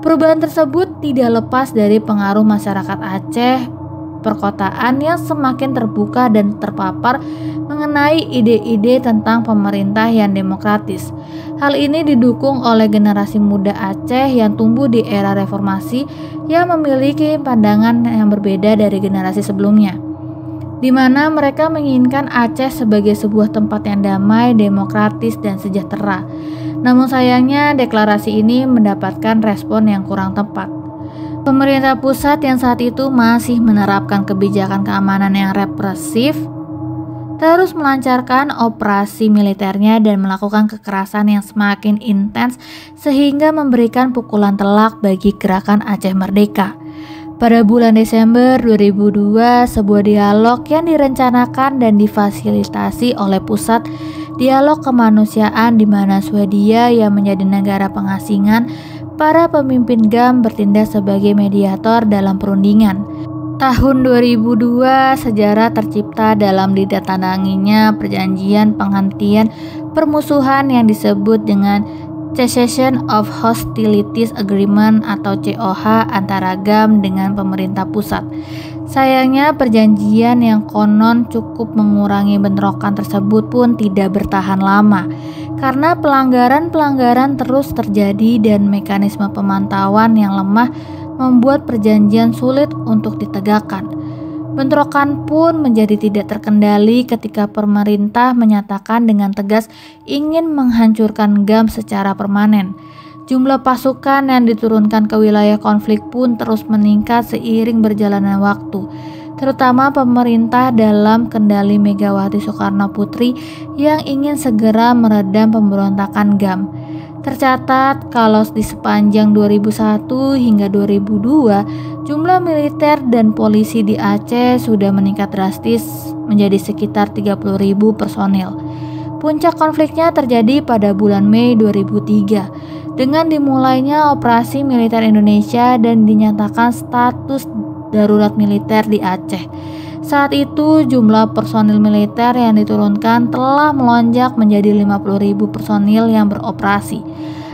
Speaker 1: Perubahan tersebut tidak lepas dari pengaruh masyarakat Aceh perkotaan yang semakin terbuka dan terpapar mengenai ide-ide tentang pemerintah yang demokratis. Hal ini didukung oleh generasi muda Aceh yang tumbuh di era reformasi yang memiliki pandangan yang berbeda dari generasi sebelumnya, di mana mereka menginginkan Aceh sebagai sebuah tempat yang damai, demokratis, dan sejahtera. Namun sayangnya deklarasi ini mendapatkan respon yang kurang tepat. Pemerintah pusat yang saat itu masih menerapkan kebijakan keamanan yang represif terus melancarkan operasi militernya dan melakukan kekerasan yang semakin intens sehingga memberikan pukulan telak bagi gerakan Aceh Merdeka. Pada bulan Desember 2002, sebuah dialog yang direncanakan dan difasilitasi oleh Pusat Dialog Kemanusiaan di mana Swedia yang menjadi negara pengasingan para pemimpin GAM bertindak sebagai mediator dalam perundingan. Tahun 2002, sejarah tercipta dalam ditandatanganinya perjanjian penghentian permusuhan yang disebut dengan Cessation of Hostilities Agreement atau COH antara GAM dengan pemerintah pusat. Sayangnya perjanjian yang konon cukup mengurangi bentrokan tersebut pun tidak bertahan lama karena pelanggaran-pelanggaran terus terjadi dan mekanisme pemantauan yang lemah membuat perjanjian sulit untuk ditegakkan. Bentrokan pun menjadi tidak terkendali ketika pemerintah menyatakan dengan tegas ingin menghancurkan GAM secara permanen. Jumlah pasukan yang diturunkan ke wilayah konflik pun terus meningkat seiring berjalannya waktu, terutama pemerintah dalam kendali Megawati Soekarno Putri yang ingin segera meredam pemberontakan GAM. Tercatat kalau di sepanjang 2001 hingga 2002, jumlah militer dan polisi di Aceh sudah meningkat drastis menjadi sekitar 30.000 personil. Puncak konfliknya terjadi pada bulan Mei 2003 dengan dimulainya operasi militer Indonesia dan dinyatakan status darurat militer di Aceh. Saat itu jumlah personil militer yang diturunkan telah melonjak menjadi 50.000 personil yang beroperasi.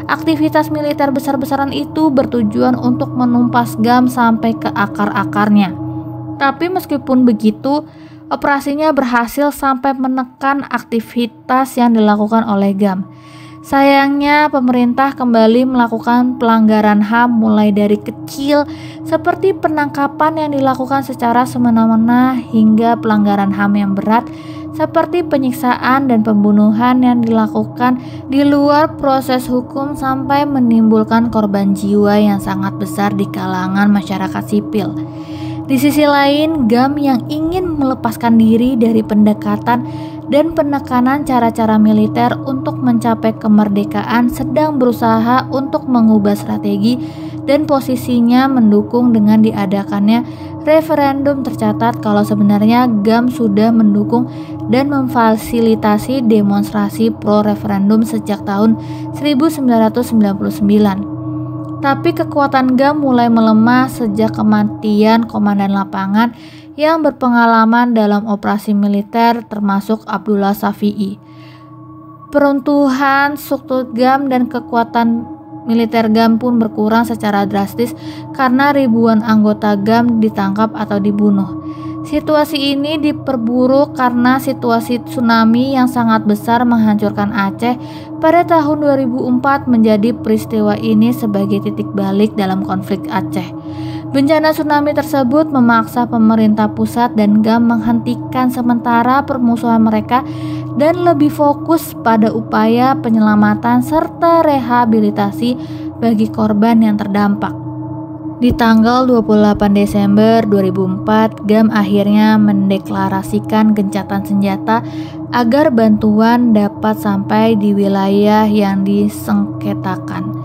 Speaker 1: Aktivitas militer besar-besaran itu bertujuan untuk menumpas GAM sampai ke akar-akarnya. Tapi meskipun begitu, operasinya berhasil sampai menekan aktivitas yang dilakukan oleh GAM. Sayangnya pemerintah kembali melakukan pelanggaran HAM mulai dari kecil seperti penangkapan yang dilakukan secara semena-mena hingga pelanggaran HAM yang berat seperti penyiksaan dan pembunuhan yang dilakukan di luar proses hukum sampai menimbulkan korban jiwa yang sangat besar di kalangan masyarakat sipil. Di sisi lain, GAM yang ingin melepaskan diri dari pendekatan dan penekanan cara-cara militer untuk mencapai kemerdekaan sedang berusaha untuk mengubah strategi dan posisinya mendukung dengan diadakannya referendum. Tercatat kalau sebenarnya GAM sudah mendukung dan memfasilitasi demonstrasi pro referendum sejak tahun 1999. Tapi kekuatan GAM mulai melemah sejak kematian komandan lapangan yang berpengalaman dalam operasi militer termasuk Abdullah Syafi'i. Peruntuhan struktur GAM dan kekuatan militer GAM pun berkurang secara drastis karena ribuan anggota GAM ditangkap atau dibunuh. Situasi ini diperburuk karena situasi tsunami yang sangat besar menghancurkan Aceh pada tahun 2004 menjadi peristiwa ini sebagai titik balik dalam konflik Aceh. Bencana tsunami tersebut memaksa pemerintah pusat dan GAM menghentikan sementara permusuhan mereka dan lebih fokus pada upaya penyelamatan serta rehabilitasi bagi korban yang terdampak. Di tanggal 28 Desember 2004, GAM akhirnya mendeklarasikan gencatan senjata agar bantuan dapat sampai di wilayah yang disengketakan.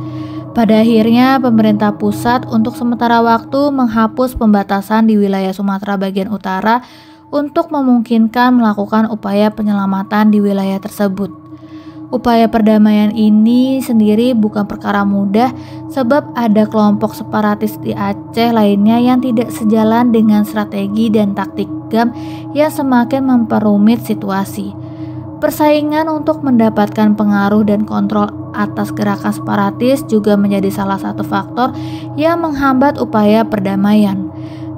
Speaker 1: Pada akhirnya, pemerintah pusat untuk sementara waktu menghapus pembatasan di wilayah Sumatera bagian utara untuk memungkinkan melakukan upaya penyelamatan di wilayah tersebut. Upaya perdamaian ini sendiri bukan perkara mudah sebab ada kelompok separatis di Aceh lainnya yang tidak sejalan dengan strategi dan taktik GAM yang semakin memperumit situasi. Persaingan untuk mendapatkan pengaruh dan kontrol atas gerakan separatis juga menjadi salah satu faktor yang menghambat upaya perdamaian.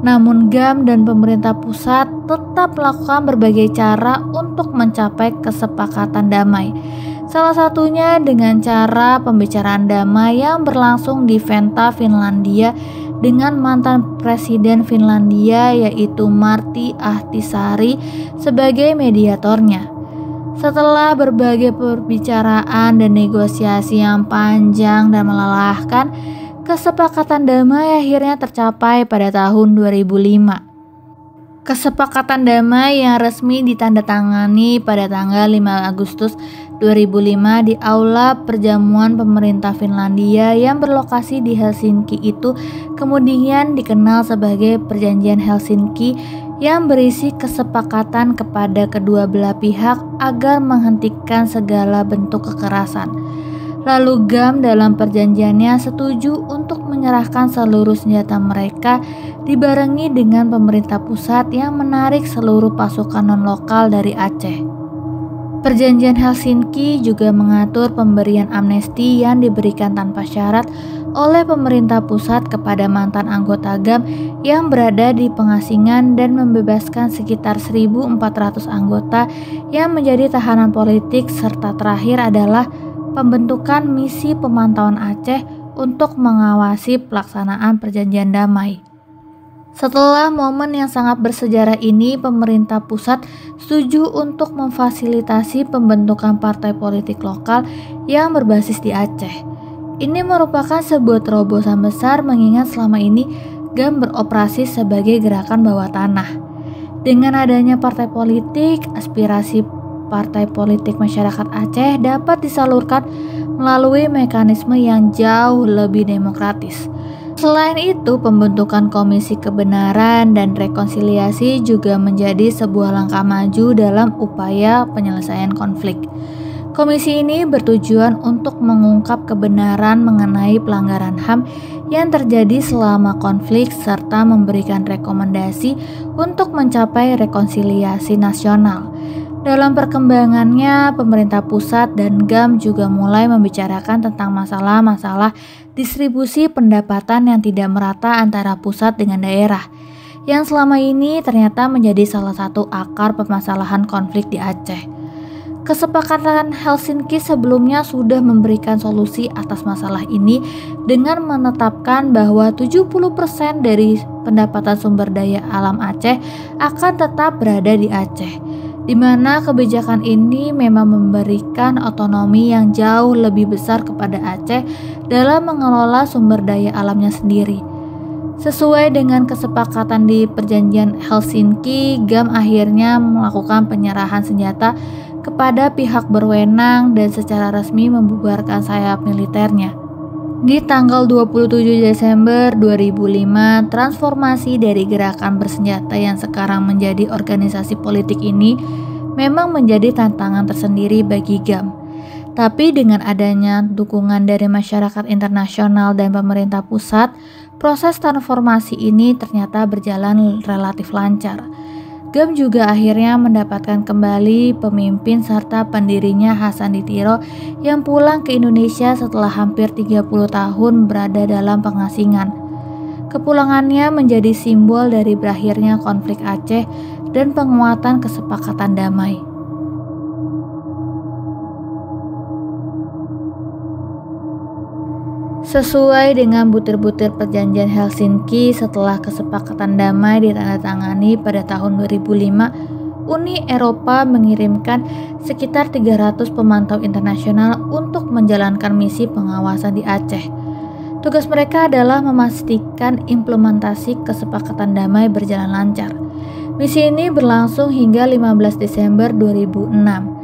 Speaker 1: Namun GAM dan pemerintah pusat tetap melakukan berbagai cara untuk mencapai kesepakatan damai. Salah satunya dengan cara pembicaraan damai yang berlangsung di Vantaa, Finlandia dengan mantan presiden Finlandia yaitu Martti Ahtisaari sebagai mediatornya. Setelah berbagai perbicaraan dan negosiasi yang panjang dan melelahkan, kesepakatan damai akhirnya tercapai pada tahun 2005. Kesepakatan damai yang resmi ditandatangani pada tanggal 5 Agustus 2005 di Aula Perjamuan Pemerintah Finlandia yang berlokasi di Helsinki itu kemudian dikenal sebagai Perjanjian Helsinki yang berisi kesepakatan kepada kedua belah pihak agar menghentikan segala bentuk kekerasan. Lalu GAM dalam perjanjiannya setuju untuk menyerahkan seluruh senjata mereka dibarengi dengan pemerintah pusat yang menarik seluruh pasukan non-lokal dari Aceh. Perjanjian Helsinki juga mengatur pemberian amnesti yang diberikan tanpa syarat oleh pemerintah pusat kepada mantan anggota GAM yang berada di pengasingan dan membebaskan sekitar 1.400 anggota yang menjadi tahanan politik, serta terakhir adalah pembentukan misi pemantauan Aceh untuk mengawasi pelaksanaan perjanjian damai. Setelah momen yang sangat bersejarah ini, pemerintah pusat setuju untuk memfasilitasi pembentukan partai politik lokal yang berbasis di Aceh. Ini merupakan sebuah terobosan besar mengingat selama ini GAM beroperasi sebagai gerakan bawah tanah. Dengan adanya partai politik, aspirasi partai politik masyarakat Aceh dapat disalurkan melalui mekanisme yang jauh lebih demokratis. Selain itu, pembentukan Komisi Kebenaran dan Rekonsiliasi juga menjadi sebuah langkah maju dalam upaya penyelesaian konflik. Komisi ini bertujuan untuk mengungkap kebenaran mengenai pelanggaran HAM yang terjadi selama konflik serta memberikan rekomendasi untuk mencapai rekonsiliasi nasional. Dalam perkembangannya, pemerintah pusat dan GAM juga mulai membicarakan tentang masalah-masalah distribusi pendapatan yang tidak merata antara pusat dengan daerah, yang selama ini ternyata menjadi salah satu akar permasalahan konflik di Aceh. Kesepakatan Helsinki sebelumnya sudah memberikan solusi atas masalah ini dengan menetapkan bahwa 70% dari pendapatan sumber daya alam Aceh akan tetap berada di Aceh, di mana kebijakan ini memang memberikan otonomi yang jauh lebih besar kepada Aceh dalam mengelola sumber daya alamnya sendiri. Sesuai dengan kesepakatan di perjanjian Helsinki, GAM akhirnya melakukan penyerahan senjata kepada pihak berwenang dan secara resmi membubarkan sayap militernya. Di tanggal 27 Desember 2005, transformasi dari gerakan bersenjata yang sekarang menjadi organisasi politik ini memang menjadi tantangan tersendiri bagi GAM. Tapi dengan adanya dukungan dari masyarakat internasional dan pemerintah pusat, proses transformasi ini ternyata berjalan relatif lancar. GAM juga akhirnya mendapatkan kembali pemimpin serta pendirinya Hasan Ditiro yang pulang ke Indonesia setelah hampir 30 tahun berada dalam pengasingan. Kepulangannya menjadi simbol dari berakhirnya konflik Aceh dan penguatan kesepakatan damai. Sesuai dengan butir-butir perjanjian Helsinki, setelah kesepakatan damai ditandatangani pada tahun 2005, Uni Eropa mengirimkan sekitar 300 pemantau internasional untuk menjalankan misi pengawasan di Aceh. Tugas mereka adalah memastikan implementasi kesepakatan damai berjalan lancar. Misi ini berlangsung hingga 15 Desember 2006.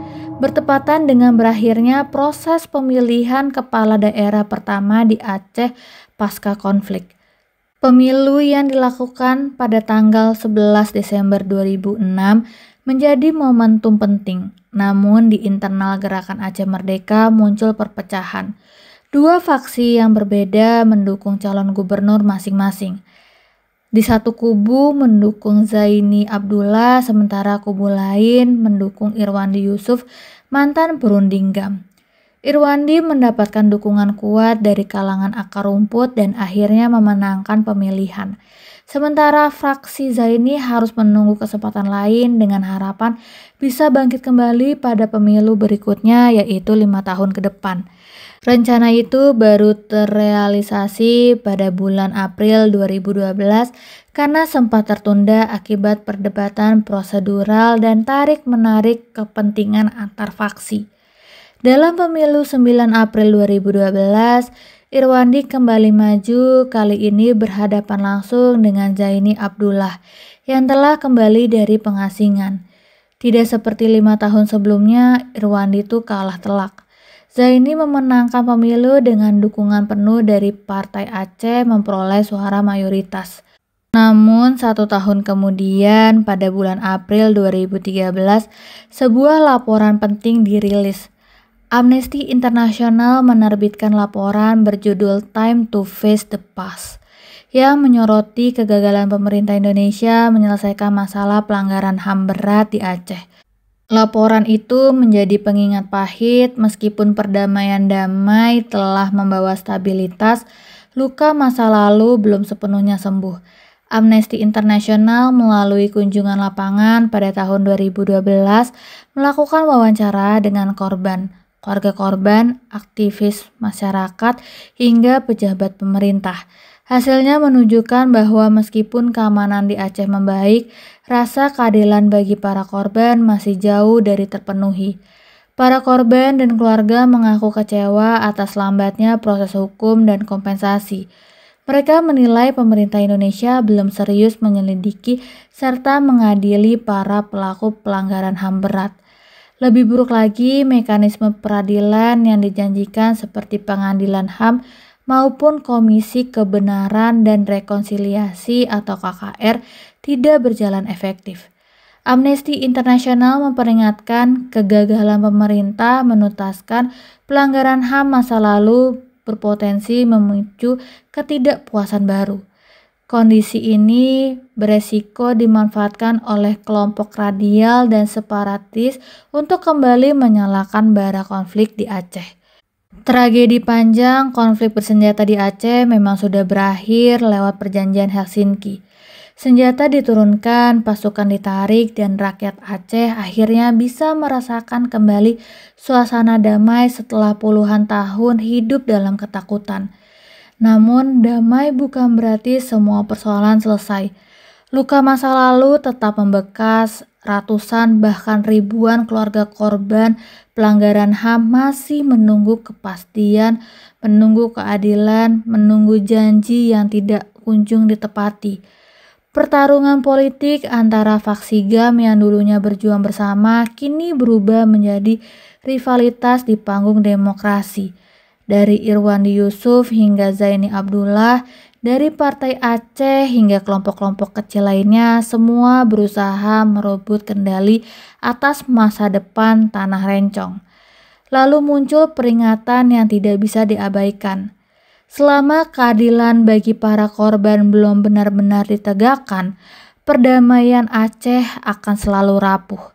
Speaker 1: Bertepatan dengan berakhirnya proses pemilihan kepala daerah pertama di Aceh pasca konflik. Pemilu yang dilakukan pada tanggal 11 Desember 2006 menjadi momentum penting. Namun di internal Gerakan Aceh Merdeka muncul perpecahan. Dua faksi yang berbeda mendukung calon gubernur masing-masing. Di satu kubu mendukung Zaini Abdullah, sementara kubu lain mendukung Irwandi Yusuf, mantan perunding GAM. Irwandi mendapatkan dukungan kuat dari kalangan akar rumput dan akhirnya memenangkan pemilihan. Sementara fraksi Zaini harus menunggu kesempatan lain dengan harapan bisa bangkit kembali pada pemilu berikutnya, yaitu 5 tahun ke depan. Rencana itu baru terrealisasi pada bulan April 2012 karena sempat tertunda akibat perdebatan prosedural dan tarik-menarik kepentingan antar faksi. Dalam pemilu 9 April 2012, Irwandi kembali maju, kali ini berhadapan langsung dengan Zaini Abdullah yang telah kembali dari pengasingan. Tidak seperti 5 tahun sebelumnya, Irwandi itu kalah telak. Zaini memenangkan pemilu dengan dukungan penuh dari Partai Aceh memperoleh suara mayoritas. Namun 1 tahun kemudian pada bulan April 2013 sebuah laporan penting dirilis. Amnesty International menerbitkan laporan berjudul Time to Face the Past yang menyoroti kegagalan pemerintah Indonesia menyelesaikan masalah pelanggaran HAM berat di Aceh. Laporan itu menjadi pengingat pahit meskipun perdamaian damai telah membawa stabilitas, luka masa lalu belum sepenuhnya sembuh. Amnesty International melalui kunjungan lapangan pada tahun 2012 melakukan wawancara dengan korban, keluarga korban, aktivis masyarakat, hingga pejabat pemerintah. Hasilnya menunjukkan bahwa meskipun keamanan di Aceh membaik, rasa keadilan bagi para korban masih jauh dari terpenuhi. Para korban dan keluarga mengaku kecewa atas lambatnya proses hukum dan kompensasi. Mereka menilai pemerintah Indonesia belum serius menyelidiki serta mengadili para pelaku pelanggaran HAM berat. Lebih buruk lagi, mekanisme peradilan yang dijanjikan seperti pengadilan HAM maupun Komisi Kebenaran dan Rekonsiliasi atau KKR tidak berjalan efektif. Amnesty International memperingatkan kegagalan pemerintah menuntaskan pelanggaran HAM masa lalu berpotensi memicu ketidakpuasan baru. Kondisi ini beresiko dimanfaatkan oleh kelompok radial dan separatis untuk kembali menyalakan bara konflik di Aceh. Tragedi panjang konflik bersenjata di Aceh memang sudah berakhir lewat perjanjian Helsinki. Senjata diturunkan, pasukan ditarik, dan rakyat Aceh akhirnya bisa merasakan kembali suasana damai setelah puluhan tahun hidup dalam ketakutan. Namun, damai bukan berarti semua persoalan selesai. Luka masa lalu tetap membekas, ratusan bahkan ribuan keluarga korban pelanggaran HAM masih menunggu kepastian, menunggu keadilan, menunggu janji yang tidak kunjung ditepati. Pertarungan politik antara faksi GAM yang dulunya berjuang bersama kini berubah menjadi rivalitas di panggung demokrasi. Dari Irwandi Yusuf hingga Zaini Abdullah, dari Partai Aceh hingga kelompok-kelompok kecil lainnya, semua berusaha merebut kendali atas masa depan Tanah Rencong. Lalu muncul peringatan yang tidak bisa diabaikan. Selama keadilan bagi para korban belum benar-benar ditegakkan, perdamaian Aceh akan selalu rapuh.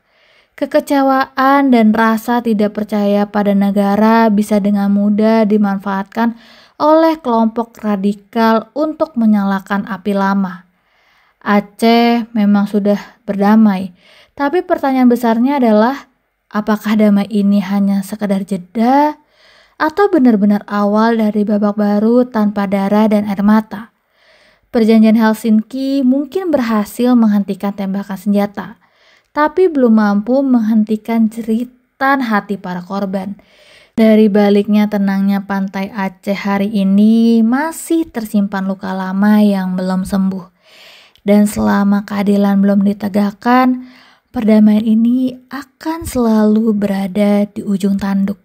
Speaker 1: Kekecewaan dan rasa tidak percaya pada negara bisa dengan mudah dimanfaatkan oleh kelompok radikal untuk menyalakan api lama. Aceh memang sudah berdamai, tapi pertanyaan besarnya adalah apakah damai ini hanya sekedar jeda atau benar-benar awal dari babak baru tanpa darah dan air mata? Perjanjian Helsinki mungkin berhasil menghentikan tembakan senjata, tapi belum mampu menghentikan jeritan hati para korban. Dari baliknya tenangnya pantai Aceh hari ini masih tersimpan luka lama yang belum sembuh. Dan selama keadilan belum ditegakkan, perdamaian ini akan selalu berada di ujung tanduk.